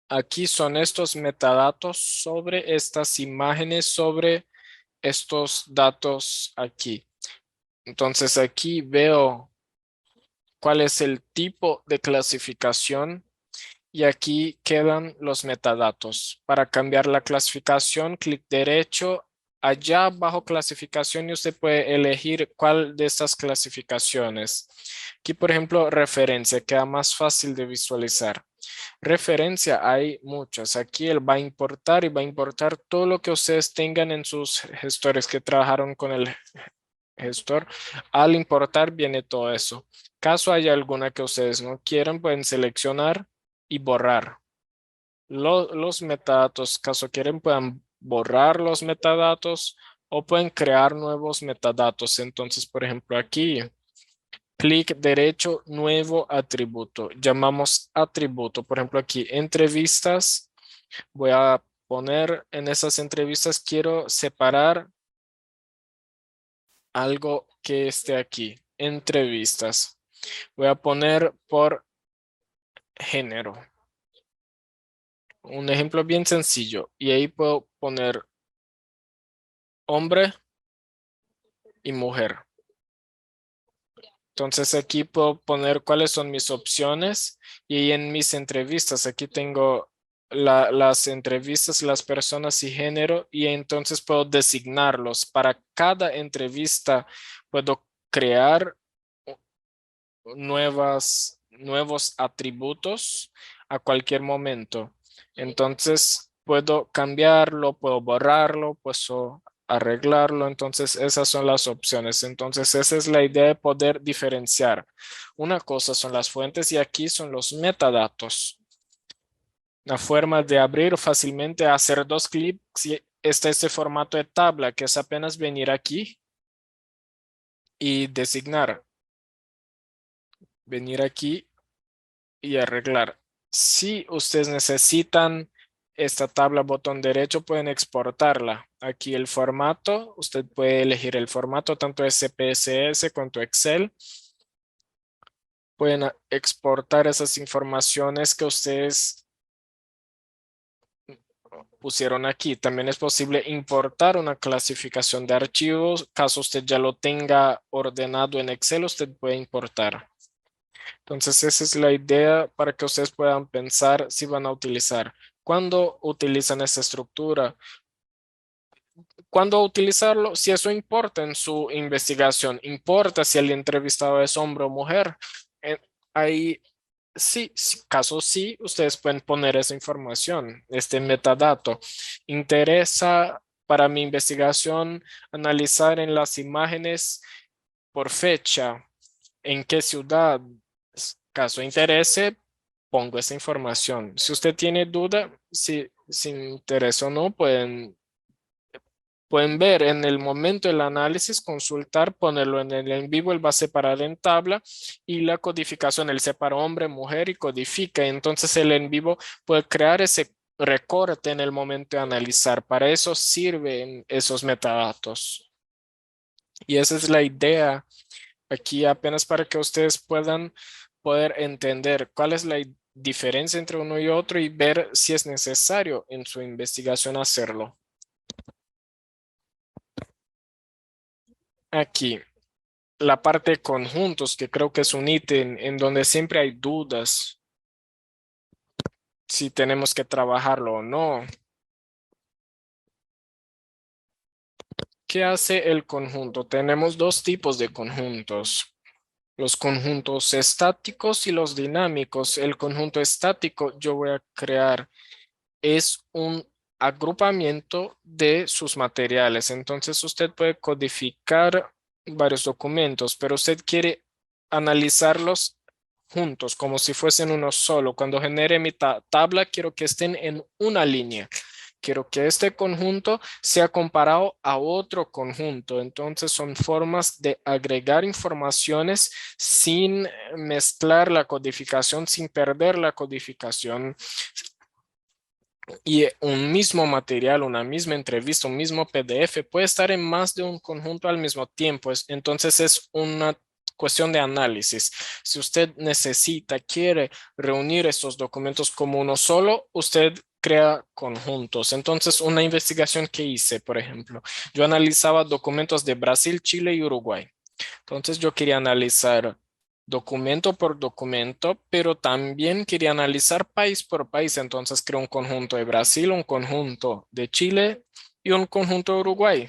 aquí son estos metadatos sobre estas imágenes, sobre estos datos aquí. Entonces, aquí veo cuál es el tipo de clasificación y aquí quedan los metadatos. Para cambiar la clasificación, clic derecho. Allá bajo clasificación y usted puede elegir cuál de estas clasificaciones. Aquí, por ejemplo, referencia, queda más fácil de visualizar. Referencia, hay muchas. Aquí él va a importar y va a importar todo lo que ustedes tengan en sus gestores que trabajaron con el gestor. Al importar viene todo eso. Caso haya alguna que ustedes no quieran, pueden seleccionar y borrar. Los metadatos, caso quieren, puedan borrar los metadatos o pueden crear nuevos metadatos. Entonces, por ejemplo, aquí, clic derecho, nuevo atributo. Llamamos atributo. Por ejemplo, aquí, entrevistas. Voy a poner en esas entrevistas, quiero separar algo que esté aquí. Entrevistas. Voy a poner por género. Un ejemplo bien sencillo. Y ahí puedo poner hombre y mujer. Entonces aquí puedo poner cuáles son mis opciones y en mis entrevistas aquí tengo las entrevistas, las personas y género y entonces puedo designarlos. Para cada entrevista puedo crear nuevos atributos a cualquier momento. Entonces puedo cambiarlo, puedo borrarlo, puedo arreglarlo. Entonces esas son las opciones. Entonces esa es la idea de poder diferenciar. Una cosa son las fuentes y aquí son los metadatos. La forma de abrir fácilmente, hacer dos clics y está este formato de tabla que es apenas venir aquí y designar. Venir aquí y arreglar. Si ustedes necesitan esta tabla botón derecho, pueden exportarla. Aquí el formato, usted puede elegir el formato tanto SPSS cuanto Excel. Pueden exportar esas informaciones que ustedes pusieron aquí. También es posible importar una clasificación de archivos. Caso usted ya lo tenga ordenado en Excel, usted puede importar. Entonces, esa es la idea para que ustedes puedan pensar si van a utilizar. ¿Cuándo utilizan esta estructura? ¿Cuándo utilizarlo? Si eso importa en su investigación, importa si el entrevistado es hombre o mujer. Eh, Ahí sí, caso sí, ustedes pueden poner esa información, este metadato. Interesa para mi investigación analizar en las imágenes por fecha, en qué ciudad, caso interese, pongo esa información. Si usted tiene duda, si interesa o no, pueden ver en el momento del análisis, consultar, ponerlo en el en vivo, él va a separar en tabla y la codificación, él separa hombre, mujer y codifica. Entonces el en vivo puede crear ese recorte en el momento de analizar. Para eso sirven esos metadatos. Y esa es la idea aquí apenas para que ustedes puedan poder entender cuál es la diferencia entre uno y otro y ver si es necesario en su investigación hacerlo. Aquí, la parte de conjuntos, que creo que es un ítem en donde siempre hay dudas si tenemos que trabajarlo o no. ¿Qué hace el conjunto? Tenemos dos tipos de conjuntos. Los conjuntos estáticos y los dinámicos. El conjunto estático yo voy a crear es un agrupamiento de sus materiales. Entonces usted puede codificar varios documentos, pero usted quiere analizarlos juntos, como si fuesen uno solo. Cuando genere mi tabla, quiero que estén en una línea. Quiero que este conjunto sea comparado a otro conjunto. Entonces son formas de agregar informaciones sin mezclar la codificación, sin perder la codificación. Y un mismo material, una misma entrevista, un mismo PDF puede estar en más de un conjunto al mismo tiempo. Entonces es una cuestión de análisis. Si usted quiere reunir estos documentos como uno solo, usted crea conjuntos. Entonces, una investigación que hice, por ejemplo, yo analizaba documentos de Brasil, Chile y Uruguay. Entonces, yo quería analizar documento por documento, pero también quería analizar país por país. Entonces creé un conjunto de Brasil, un conjunto de Chile y un conjunto de Uruguay.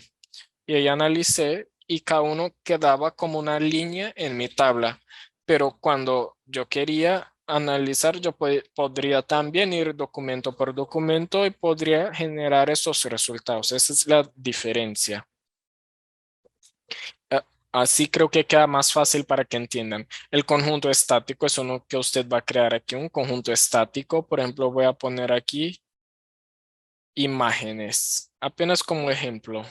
Y ahí analicé y cada uno quedaba como una línea en mi tabla. Pero cuando yo quería analizar, yo podría también ir documento por documento y podría generar esos resultados. Esa es la diferencia. Así creo que queda más fácil para que entiendan. El conjunto estático es uno que usted va a crear aquí, un conjunto estático. Por ejemplo, voy a poner aquí imágenes, apenas como ejemplo.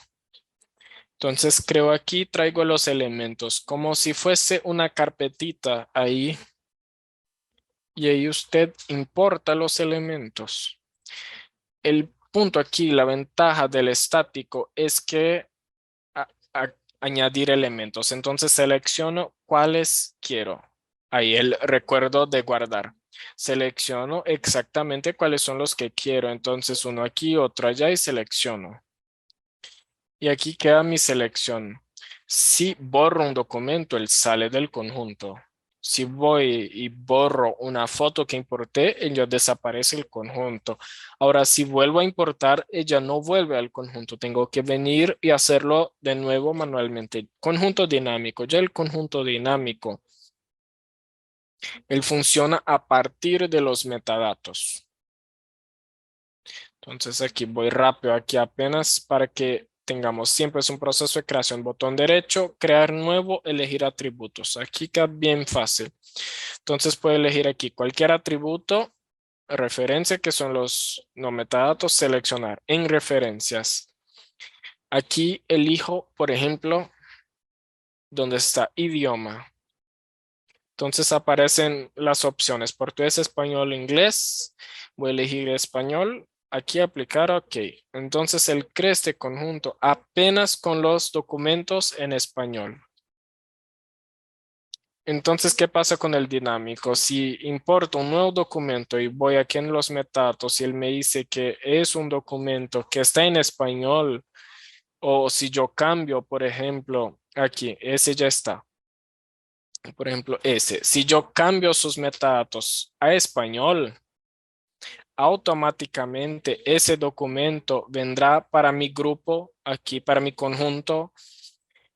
Entonces creo aquí, traigo los elementos como si fuese una carpetita ahí y ahí usted importa los elementos. El punto aquí, la ventaja del estático es que a- a- añadir elementos. Entonces selecciono cuáles quiero. Ahí el recuerdo de guardar. Selecciono exactamente cuáles son los que quiero. Entonces uno aquí, otro allá y selecciono. Y aquí queda mi selección. Si borro un documento, él sale del conjunto. Si voy y borro una foto que importé, ella desaparece el conjunto. Ahora, si vuelvo a importar, ella no vuelve al conjunto. Tengo que venir y hacerlo de nuevo manualmente. Conjunto dinámico. Ya el conjunto dinámico, él funciona a partir de los metadatos. Entonces aquí voy rápido, aquí apenas para que tengamos siempre es un proceso de creación. Botón derecho, crear nuevo, elegir atributos. Aquí queda bien fácil. Entonces puede elegir aquí cualquier atributo, referencia que son los no metadatos, seleccionar en referencias. Aquí elijo, por ejemplo, donde está idioma. Entonces aparecen las opciones portugués, español, inglés. Voy a elegir español. Aquí aplicar OK. Entonces él crea este conjunto apenas con los documentos en español. Entonces, ¿qué pasa con el dinámico? Si importo un nuevo documento y voy aquí en los metadatos y él me dice que es un documento que está en español, o si yo cambio, por ejemplo, aquí, ese ya está. Por ejemplo, ese. Si yo cambio sus metadatos a español, automáticamente ese documento vendrá para mi grupo, aquí para mi conjunto.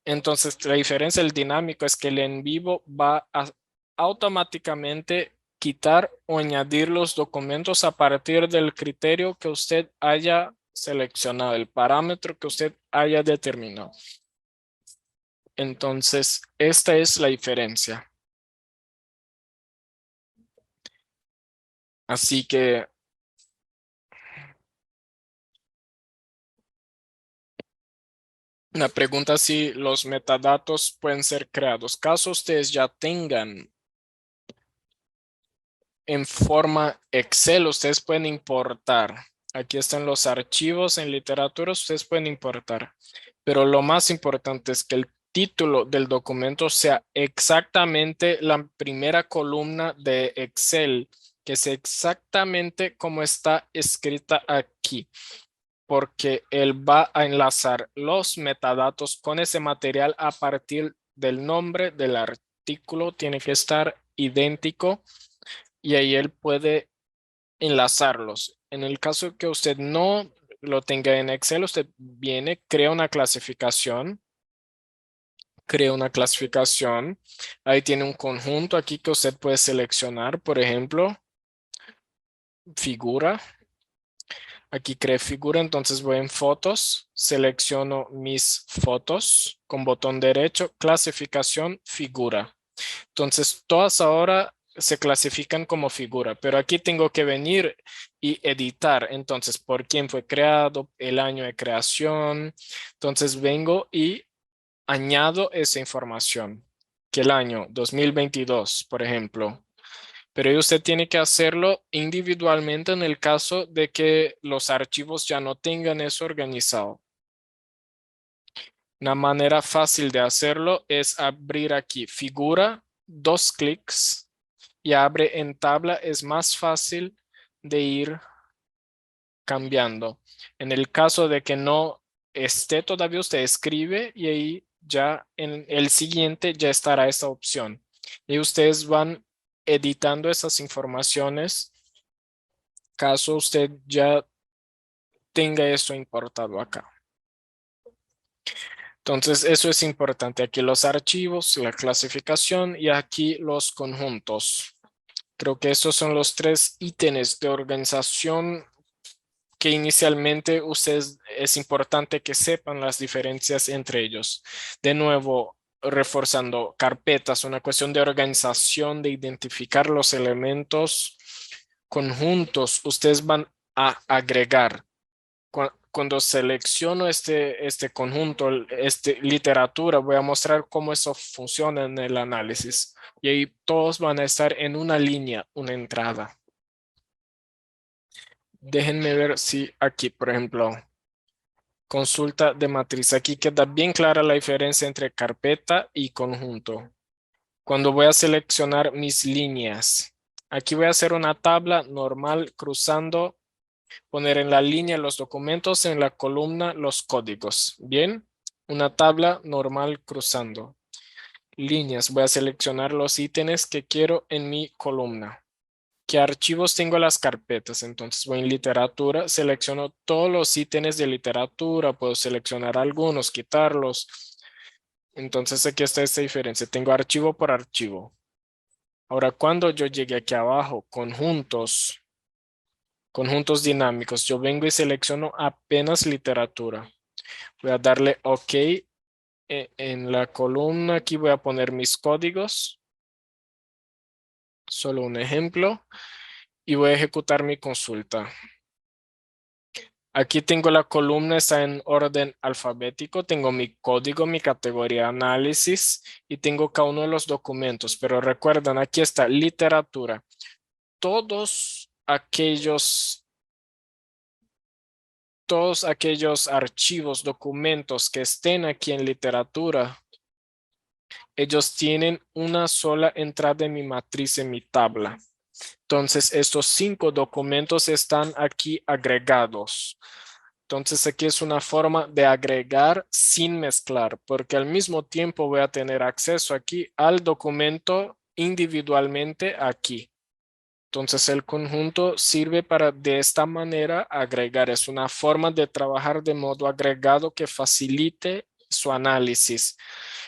Entonces, la diferencia del dinámico es que el en vivo va a automáticamente quitar o añadir los documentos a partir del criterio que usted haya seleccionado, el parámetro que usted haya determinado. Entonces, esta es la diferencia. Así que la pregunta es si los metadatos pueden ser creados. Caso ustedes ya tengan en forma Excel, ustedes pueden importar. Aquí están los archivos en literatura, ustedes pueden importar. Pero lo más importante es que el título del documento sea exactamente la primera columna de Excel, que sea exactamente como está escrita aquí, porque él va a enlazar los metadatos con ese material a partir del nombre del artículo. Tiene que estar idéntico y ahí él puede enlazarlos. En el caso que usted no lo tenga en Excel, usted viene, crea una clasificación. Ahí tiene un conjunto aquí que usted puede seleccionar, por ejemplo, figura. Aquí cree figura, entonces voy en fotos, selecciono mis fotos con botón derecho, clasificación, figura. Entonces todas ahora se clasifican como figura, pero aquí tengo que venir y editar. Entonces, por quién fue creado, el año de creación. Entonces vengo y añado esa información, que el año 2022, por ejemplo. Pero ahí usted tiene que hacerlo individualmente en el caso de que los archivos ya no tengan eso organizado. Una manera fácil de hacerlo es abrir aquí figura, 2 clics y abre en tabla. Es más fácil de ir cambiando. En el caso de que no esté todavía, usted escribe y ahí ya en el siguiente ya estará esa opción. Y ustedes van editando esas informaciones caso usted ya tenga eso importado acá. Entonces, eso es importante. Aquí los archivos, la clasificación y aquí los conjuntos. Creo que esos son los 3 ítems de organización que inicialmente ustedes es importante que sepan las diferencias entre ellos. De nuevo, reforzando carpetas, una cuestión de organización, de identificar los elementos conjuntos. Ustedes van a agregar. Cuando selecciono este conjunto, literatura, voy a mostrar cómo eso funciona en el análisis. Y ahí todos van a estar en una línea, una entrada. Déjenme ver si aquí, por ejemplo, consulta de matriz. Aquí queda bien clara la diferencia entre carpeta y conjunto. Cuando voy a seleccionar mis líneas, aquí voy a hacer una tabla normal cruzando, poner en la línea los documentos, en la columna los códigos. Bien, una tabla normal cruzando. Líneas, voy a seleccionar los ítems que quiero en mi columna. ¿Qué archivos tengo las carpetas? Entonces voy en literatura, selecciono todos los ítems de literatura, puedo seleccionar algunos, quitarlos. Entonces aquí está esta diferencia. Tengo archivo por archivo. Ahora, cuando yo llegue aquí abajo, conjuntos dinámicos, yo vengo y selecciono apenas literatura. Voy a darle OK. En la columna aquí voy a poner mis códigos. Solo un ejemplo. Y voy a ejecutar mi consulta. Aquí tengo la columna, está en orden alfabético. Tengo mi código, mi categoría análisis y tengo cada uno de los documentos. Pero recuerden, aquí está literatura. Todos aquellos archivos, documentos que estén aquí en literatura, ellos tienen una sola entrada en mi matriz, en mi tabla. Entonces, estos 5 documentos están aquí agregados. Entonces, aquí es una forma de agregar sin mezclar, porque al mismo tiempo voy a tener acceso aquí al documento individualmente aquí. Entonces, el conjunto sirve para de esta manera agregar. Es una forma de trabajar de modo agregado que facilite su análisis.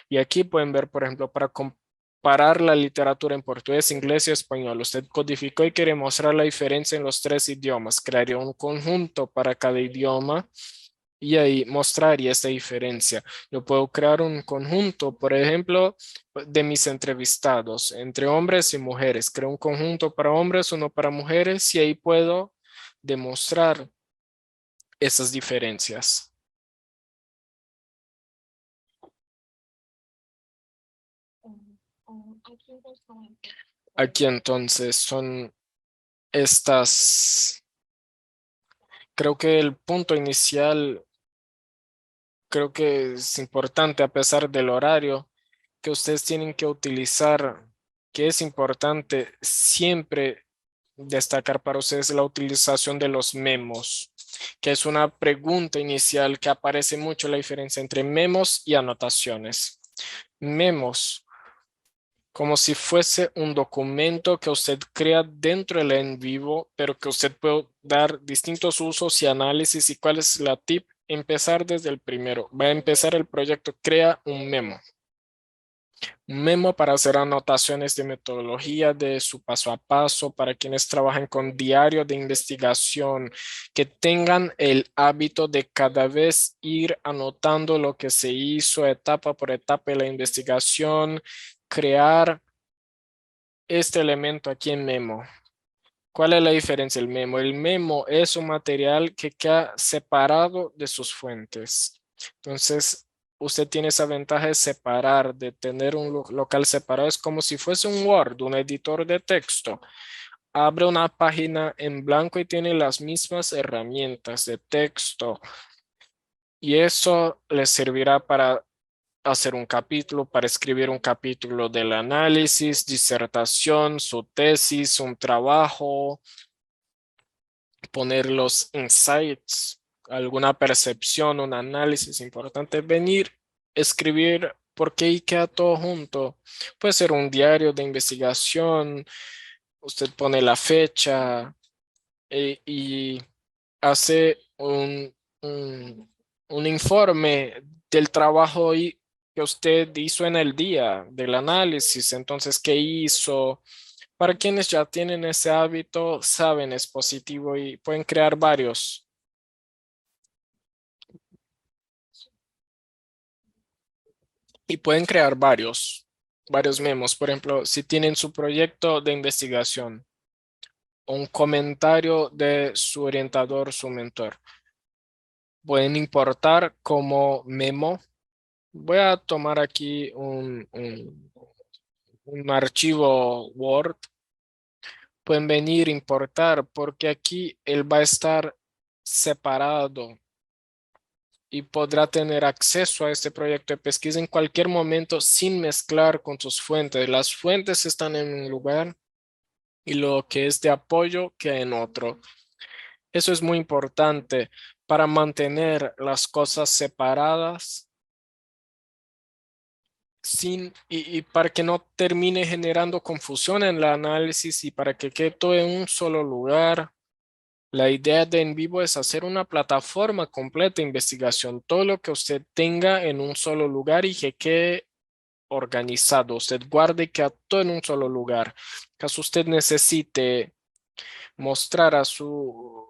Y aquí pueden ver, por ejemplo, para comparar la literatura en portugués, inglés y español. Usted codificó y quiere mostrar la diferencia en los 3 idiomas. Crearía un conjunto para cada idioma y ahí mostraría esta diferencia. Yo puedo crear un conjunto, por ejemplo, de mis entrevistados entre hombres y mujeres. Creo un conjunto para hombres, uno para mujeres y ahí puedo demostrar esas diferencias. Aquí entonces son estas, creo que el punto inicial, creo que es importante a pesar del horario, que ustedes tienen que utilizar, que es importante siempre destacar para ustedes la utilización de los memos, que es una pregunta inicial que aparece mucho la diferencia entre memos y anotaciones. Memos, como si fuese un documento que usted crea dentro del en vivo, pero que usted puede dar distintos usos y análisis. ¿Y cuál es la tip? Empezar desde el primero. Va a empezar el proyecto, crea un memo. Un memo para hacer anotaciones de metodología de su paso a paso para quienes trabajan con diario de investigación, que tengan el hábito de cada vez ir anotando lo que se hizo etapa por etapa de la investigación, crear este elemento aquí en memo. ¿Cuál es la diferencia del memo? El memo es un material que queda separado de sus fuentes. Entonces, usted tiene esa ventaja de separar, de tener un local separado. Es como si fuese un Word, un editor de texto. Abre una página en blanco y tiene las mismas herramientas de texto. Y eso le servirá para hacer un capítulo, para escribir un capítulo del análisis, disertación, su tesis, un trabajo, poner los insights, alguna percepción, un análisis importante, venir, escribir, porque ahí queda todo junto. Puede ser un diario de investigación, usted pone la fecha y hace un informe del trabajo que usted hizo en el día, del análisis, entonces, ¿qué hizo? Para quienes ya tienen ese hábito, saben es positivo y pueden crear varios. Y pueden crear varios memos. Por ejemplo, si tienen su proyecto de investigación, un comentario de su orientador, su mentor, pueden importar como memo. Voy a tomar aquí un archivo Word. Pueden venir, importar, porque aquí él va a estar separado y podrá tener acceso a este proyecto de pesquisa en cualquier momento sin mezclar con sus fuentes. Las fuentes están en un lugar y lo que es de apoyo queda en otro. Eso es muy importante para mantener las cosas separadas y para que no termine generando confusión en el análisis y para que quede todo en un solo lugar. La idea de En Vivo es hacer una plataforma completa de investigación, todo lo que usted tenga en un solo lugar y que quede organizado. Usted guarde y quede todo en un solo lugar. Caso usted necesite mostrar a su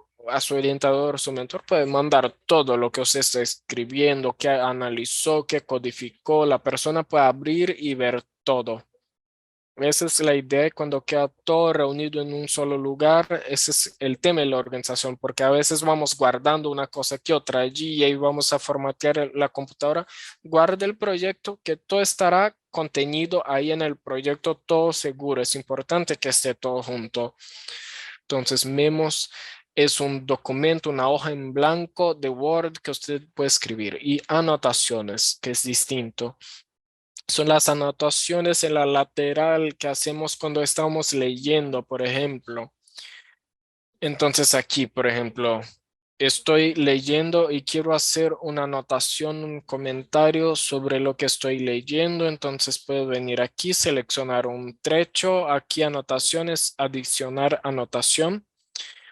orientador, su mentor, puede mandar todo lo que usted está escribiendo, que analizó, que codificó. La persona puede abrir y ver todo. Esa es la idea cuando queda todo reunido en un solo lugar. Ese es el tema de la organización, porque a veces vamos guardando una cosa que otra allí y ahí vamos a formatear la computadora. Guarde el proyecto, que todo estará contenido ahí en el proyecto, todo seguro. Es importante que esté todo junto. Entonces, Memos es un documento, una hoja en blanco de Word que usted puede escribir y anotaciones, que es distinto. Son las anotaciones en la lateral que hacemos cuando estamos leyendo, por ejemplo. Entonces aquí, por ejemplo, estoy leyendo y quiero hacer una anotación, un comentario sobre lo que estoy leyendo. Entonces puedo venir aquí, seleccionar un trecho, aquí anotaciones, adicionar anotación.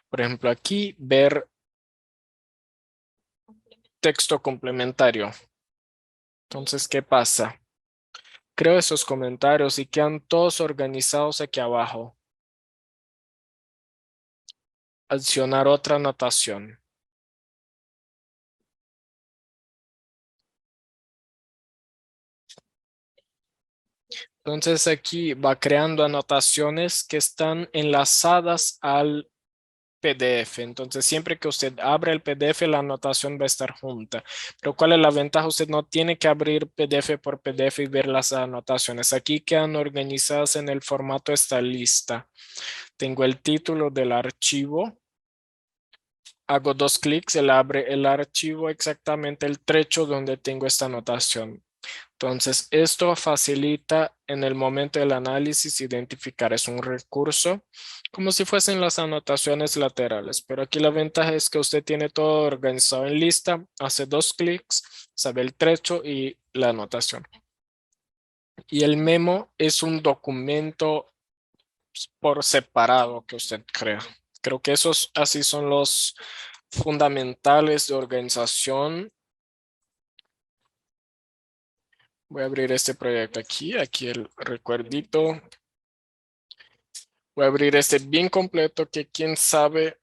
Por ejemplo, aquí ver texto complementario. Entonces, ¿qué pasa? Creo esos comentarios y quedan todos organizados aquí abajo. Adicionar otra anotación. Entonces aquí va creando anotaciones que están enlazadas al PDF. Entonces siempre que usted abre el PDF, la anotación va a estar junta. Pero ¿cuál es la ventaja? Usted no tiene que abrir PDF por PDF y ver las anotaciones. Aquí quedan organizadas en el formato esta lista. Tengo el título del archivo. Hago dos clics, él abre el archivo exactamente el trecho donde tengo esta anotación. Entonces, esto facilita en el momento del análisis identificar es un recurso como si fuesen las anotaciones laterales. Pero aquí la ventaja es que usted tiene todo organizado en lista, hace dos clics, sabe el trecho y la anotación. Y el memo es un documento por separado que usted crea. Creo que esos así son los fundamentales de organización. Voy a abrir este proyecto aquí el recuerdito. Voy a abrir este bien completo que quién sabe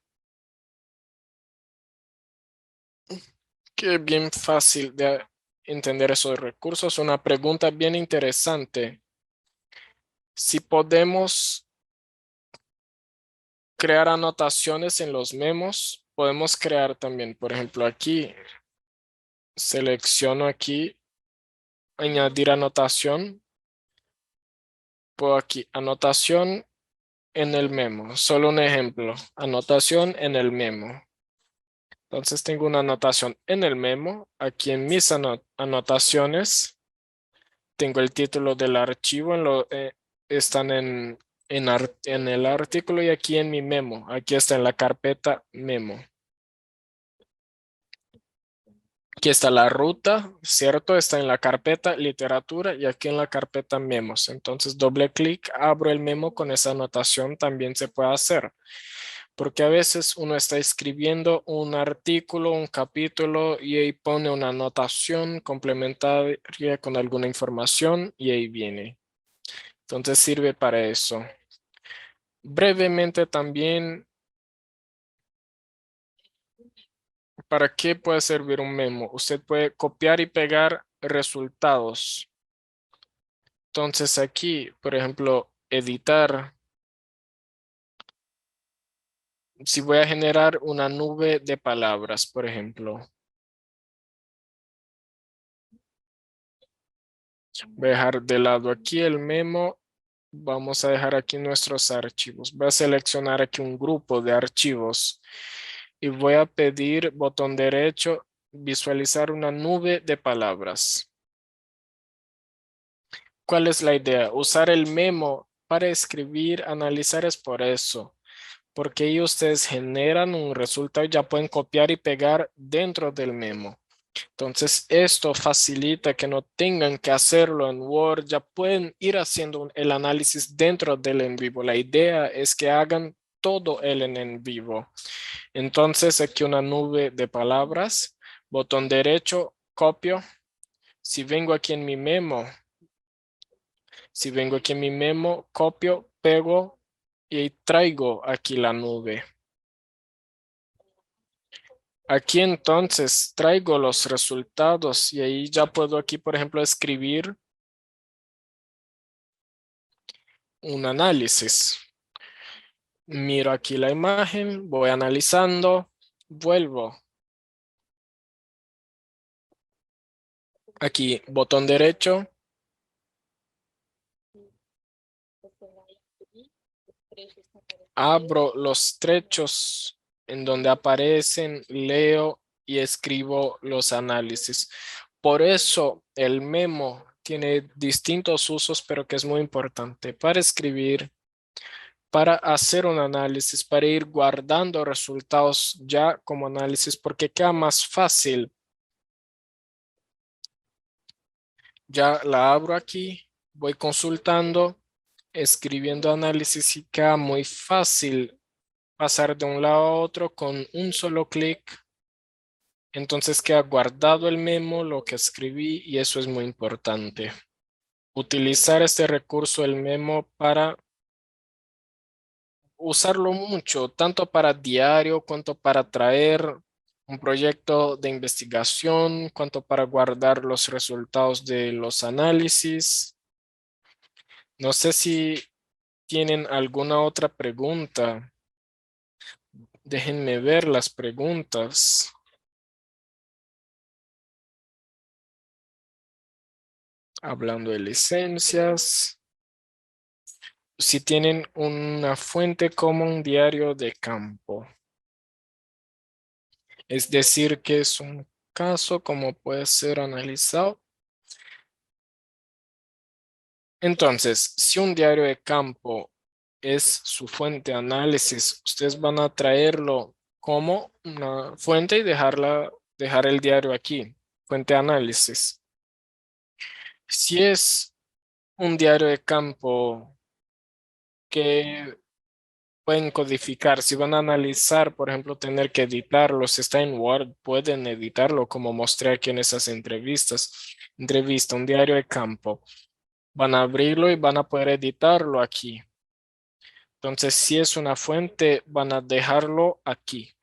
que es bien fácil de entender esos recursos. Una pregunta bien interesante. Si podemos crear anotaciones en los memos, podemos crear también, por ejemplo, aquí, selecciono aquí, añadir anotación. Puedo aquí, anotación en el memo. Solo un ejemplo, anotación en el memo. Entonces tengo una anotación en el memo. Aquí en mis anotaciones tengo el título del archivo. Están en el artículo y aquí en mi memo. Aquí está en la carpeta memo. Aquí está la ruta, ¿cierto? Está en la carpeta literatura y aquí en la carpeta memos. Entonces doble clic, abro el memo con esa anotación también se puede hacer. Porque a veces uno está escribiendo un artículo, un capítulo y ahí pone una anotación complementaria con alguna información y ahí viene. Entonces sirve para eso. Brevemente también, ¿para qué puede servir un memo? Usted puede copiar y pegar resultados. Entonces aquí, por ejemplo, editar. Si voy a generar una nube de palabras, por ejemplo. Voy a dejar de lado aquí el memo. Vamos a dejar aquí nuestros archivos. Voy a seleccionar aquí un grupo de archivos y voy a pedir botón derecho, visualizar una nube de palabras. ¿Cuál es la idea? Usar el memo para escribir, analizar es por eso. Porque ahí ustedes generan un resultado y ya pueden copiar y pegar dentro del memo. Entonces, esto facilita que no tengan que hacerlo en Word, ya pueden ir haciendo el análisis dentro del en vivo. La idea es que hagan todo el en vivo. Entonces, aquí una nube de palabras, botón derecho, copio. Si vengo aquí en mi memo, copio, pego y traigo aquí la nube. Aquí entonces traigo los resultados y ahí ya puedo aquí, por ejemplo, escribir un análisis. Miro aquí la imagen, voy analizando, vuelvo. Aquí, botón derecho. Abro los trechos en donde aparecen, leo y escribo los análisis. Por eso el memo tiene distintos usos, pero que es muy importante para escribir, para hacer un análisis, para ir guardando resultados ya como análisis, porque queda más fácil. Ya la abro aquí, voy consultando, escribiendo análisis y queda muy fácil pasar de un lado a otro con un solo clic. Entonces queda guardado el memo, lo que escribí y eso es muy importante. Utilizar este recurso, el memo, para usarlo mucho, tanto para diario, cuanto para traer un proyecto de investigación, cuanto para guardar los resultados de los análisis. No sé si tienen alguna otra pregunta. Déjenme ver las preguntas. Hablando de licencias. Si tienen una fuente como un diario de campo. Es decir, que es un caso como puede ser analizado. Entonces, si un diario de campo es su fuente de análisis, ustedes van a traerlo como una fuente y dejar el diario aquí, fuente de análisis. Si es un diario de campo que pueden codificar, si van a analizar, por ejemplo, tener que editarlo, si está en Word, pueden editarlo como mostré aquí en esas entrevistas. Entrevista, un diario de campo. Van a abrirlo y van a poder editarlo aquí. Entonces, si es una fuente, van a dejarlo aquí.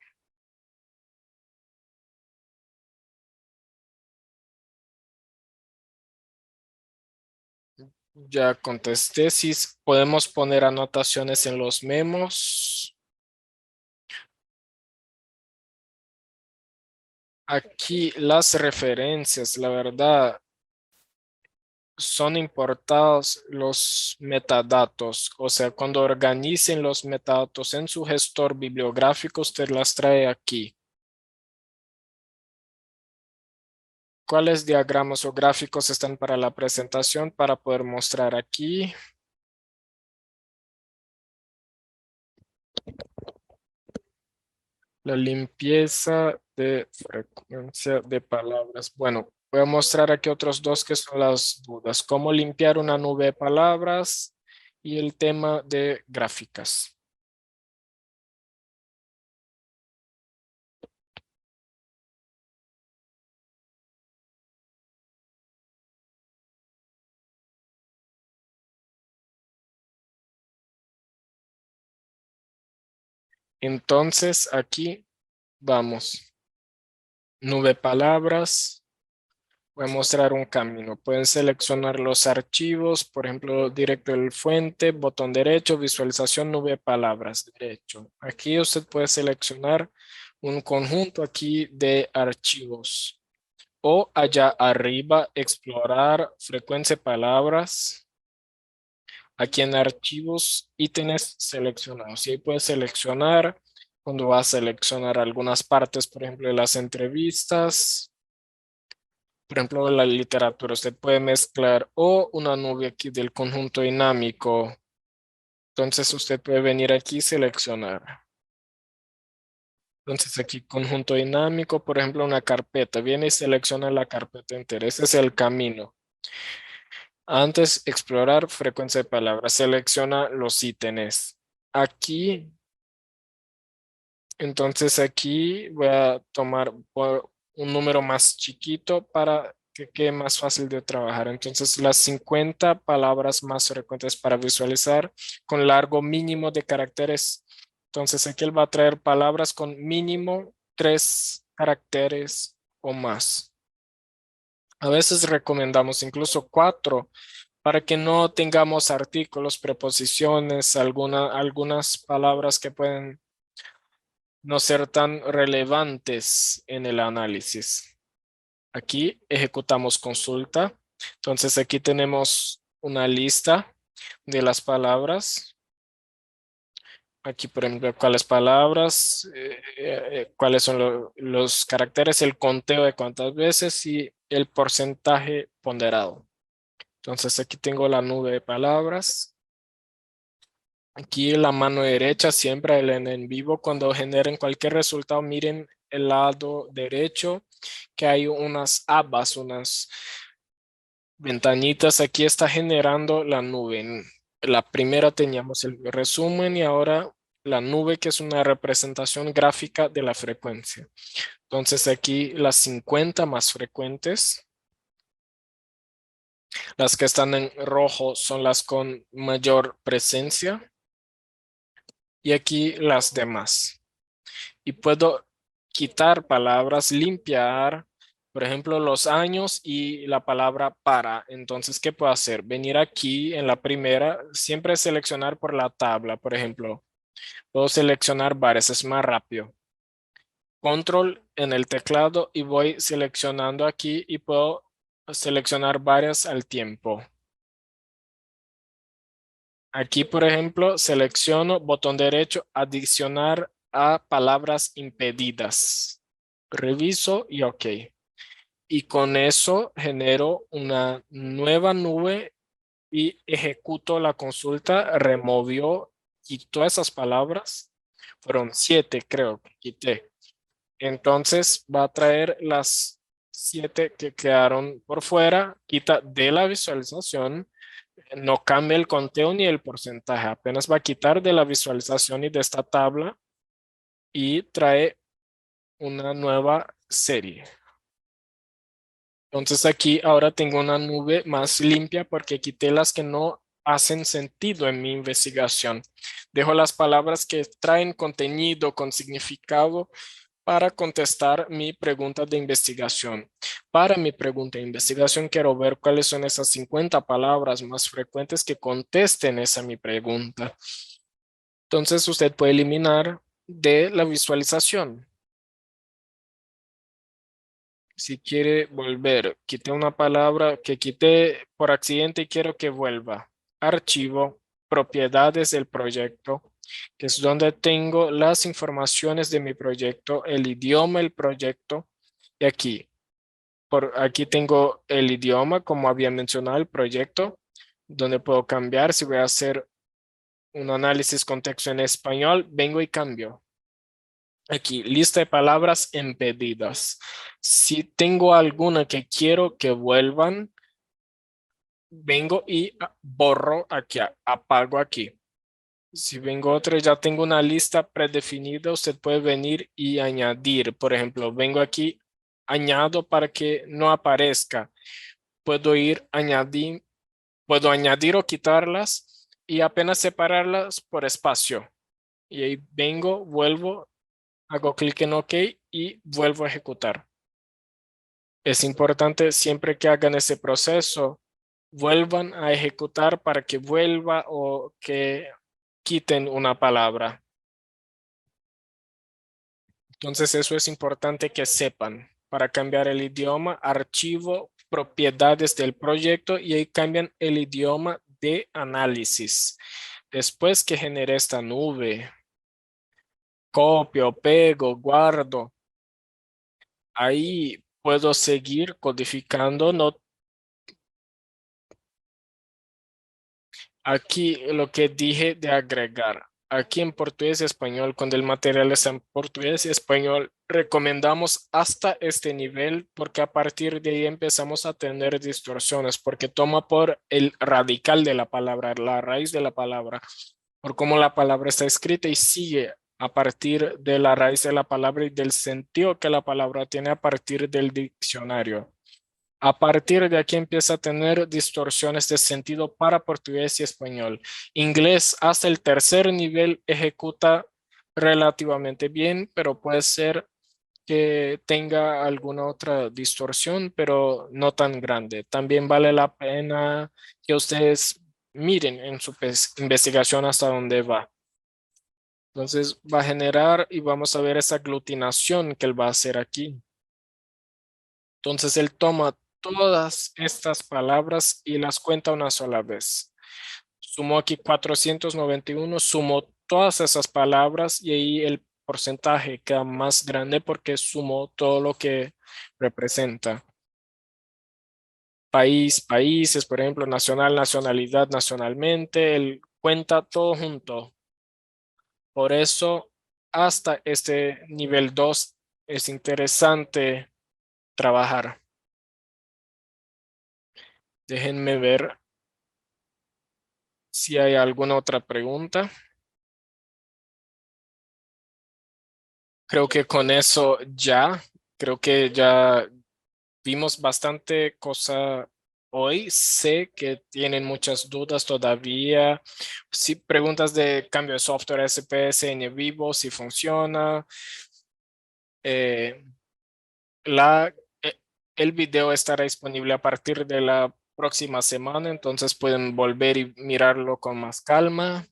Ya contesté. Si podemos poner anotaciones en los memos. Aquí las referencias, la verdad, son importados los metadatos. O sea, cuando organicen los metadatos en su gestor bibliográfico, usted las trae aquí. ¿Cuáles diagramas o gráficos están para la presentación para poder mostrar aquí? La limpieza de frecuencia de palabras. Bueno, voy a mostrar aquí otros dos que son las dudas. Cómo limpiar una nube de palabras y el tema de gráficas. Entonces, aquí vamos. Nube palabras. Voy a mostrar un camino. Pueden seleccionar los archivos, por ejemplo, directo del fuente, botón derecho, visualización, nube palabras, derecho. Aquí usted puede seleccionar un conjunto aquí de archivos. O allá arriba, explorar frecuencia de palabras. Aquí en archivos, ítems seleccionados. Y ahí puede seleccionar cuando va a seleccionar algunas partes, por ejemplo, de las entrevistas. Por ejemplo, la literatura, usted puede mezclar o una nube aquí del conjunto dinámico. Entonces usted puede venir aquí y seleccionar. Entonces aquí conjunto dinámico, por ejemplo, una carpeta. Viene y selecciona la carpeta entera. Ese es el camino. Antes, explorar frecuencia de palabras. Selecciona los ítems. Aquí, entonces aquí voy a tomar un número más chiquito para que quede más fácil de trabajar. Entonces, las 50 palabras más frecuentes para visualizar con largo mínimo de caracteres. Entonces, aquí él va a traer palabras con mínimo 3 caracteres o más. A veces recomendamos incluso 4 para que no tengamos artículos, preposiciones, algunas palabras que pueden no ser tan relevantes en el análisis. Aquí ejecutamos consulta. Entonces aquí tenemos una lista de las palabras. Aquí, por ejemplo, cuáles palabras, cuáles son los caracteres, el conteo de cuántas veces y el porcentaje ponderado. Entonces aquí tengo la nube de palabras. Aquí la mano derecha, siempre el en vivo, cuando generen cualquier resultado, miren el lado derecho, que hay unas abas, unas ventanitas. Aquí está generando la nube. En la primera teníamos el resumen y ahora la nube, que es una representación gráfica de la frecuencia. Entonces aquí las 50 más frecuentes. Las que están en rojo son las con mayor presencia. Y aquí las demás. Y puedo quitar palabras, limpiar. Por ejemplo, los años y la palabra para. Entonces, ¿qué puedo hacer? Venir aquí en la primera, siempre seleccionar por la tabla. Por ejemplo, puedo seleccionar varias, es más rápido. Control en el teclado y voy seleccionando aquí y puedo seleccionar varias al tiempo. Aquí, por ejemplo, selecciono botón derecho, adicionar a palabras impedidas. Reviso y OK. Y con eso genero una nueva nube y ejecuto la consulta. Removió, quitó esas palabras. Fueron 7, creo que quité. Entonces va a traer las 7 que quedaron por fuera, quita de la visualización, no cambia el conteo ni el porcentaje, apenas va a quitar de la visualización y de esta tabla y trae una nueva serie. Entonces aquí ahora tengo una nube más limpia porque quité las que no hacen sentido en mi investigación. Dejo las palabras que traen contenido con significado para contestar mi pregunta de investigación. Para mi pregunta de investigación quiero ver cuáles son esas 50 palabras más frecuentes que contesten esa mi pregunta. Entonces usted puede eliminar de la visualización. Si quiere volver, quité una palabra que quité por accidente y quiero que vuelva. Archivo, propiedades del proyecto, que es donde tengo las informaciones de mi proyecto, el idioma del proyecto. Y aquí, por aquí tengo el idioma, como había mencionado, el proyecto, donde puedo cambiar. Si voy a hacer un análisis con texto en español, vengo y cambio. Aquí, lista de palabras impedidas. Si tengo alguna que quiero que vuelvan, vengo y borro aquí, apago aquí. Si vengo otra, ya tengo una lista predefinida, usted puede venir y añadir. Por ejemplo, vengo aquí, añado para que no aparezca. Puedo ir puedo añadir o quitarlas y apenas separarlas por espacio. Y ahí vengo, vuelvo, hago clic en OK y vuelvo a ejecutar. Es importante siempre que hagan ese proceso, vuelvan a ejecutar para que vuelva o que quiten una palabra. Entonces eso es importante que sepan. Para cambiar el idioma, archivo, propiedades del proyecto y ahí cambian el idioma de análisis. Después que genere esta nube, copio, pego, guardo. Ahí puedo seguir codificando. No, aquí lo que dije de agregar. Aquí en portugués y español, cuando el material está en portugués y español, recomendamos hasta este nivel porque a partir de ahí empezamos a tener distorsiones porque toma por el radical de la palabra, la raíz de la palabra, por cómo la palabra está escrita y sigue a partir de la raíz de la palabra y del sentido que la palabra tiene a partir del diccionario. A partir de aquí empieza a tener distorsiones de sentido para portugués y español. Inglés hasta el tercer nivel ejecuta relativamente bien, pero puede ser que tenga alguna otra distorsión, pero no tan grande. También vale la pena que ustedes miren en su investigación hasta dónde va. Entonces va a generar y vamos a ver esa aglutinación que él va a hacer aquí. Entonces él toma todas estas palabras y las cuenta una sola vez. Sumó aquí 491, sumó todas esas palabras y ahí el porcentaje queda más grande porque sumó todo lo que representa. País, países, por ejemplo, nacional, nacionalidad, nacionalmente, él cuenta todo junto. Por eso, hasta este nivel 2 es interesante trabajar. Déjenme ver si hay alguna otra pregunta. Creo que con eso creo que ya vimos bastante cosa hoy. Sé que tienen muchas dudas todavía. Si preguntas de cambio de software SPS en vivo, si funciona. Eh, la, eh, El video estará disponible a partir de la próxima semana, entonces pueden volver y mirarlo con más calma.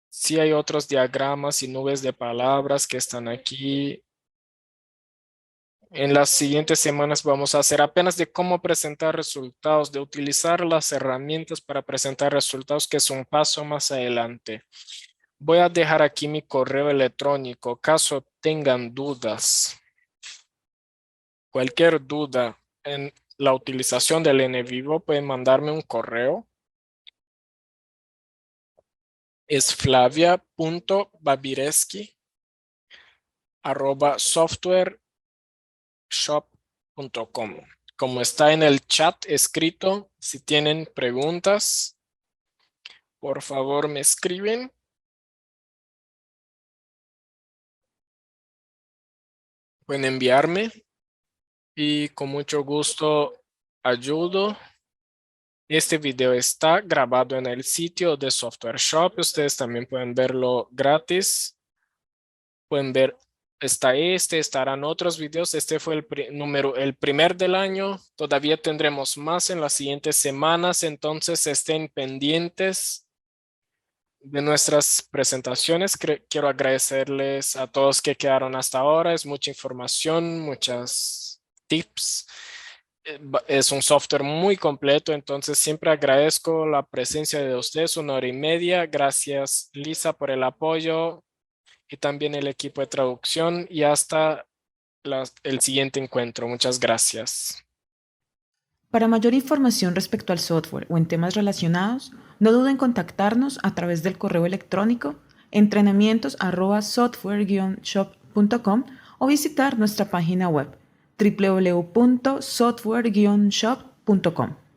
Sí hay otros diagramas y nubes de palabras que están aquí. En las siguientes semanas vamos a hacer apenas de cómo presentar resultados, de utilizar las herramientas para presentar resultados, que es un paso más adelante. Voy a dejar aquí mi correo electrónico, caso tengan dudas. Cualquier duda en la utilización del NVivo pueden mandarme un correo. Es flavia.babireski@softwareshop.com. Como está en el chat escrito, si tienen preguntas, por favor me escriben. Pueden enviarme y con mucho gusto ayudo. Este video está grabado en el sitio de Software Shop. Ustedes también pueden verlo gratis. Pueden ver, estarán otros videos. Este fue el primer del año. Todavía tendremos más en las siguientes semanas, entonces estén pendientes de nuestras presentaciones. Quiero agradecerles a todos que quedaron hasta ahora. Es mucha información, muchas tips. Es un software muy completo, entonces siempre agradezco la presencia de ustedes, 1 hora y media. Gracias, Lisa, por el apoyo y también el equipo de traducción, y hasta el siguiente encuentro. Muchas gracias. Para mayor información respecto al software o en temas relacionados, no duden en contactarnos a través del correo electrónico entrenamientos@software-shop.com o visitar nuestra página web www.software-shop.com.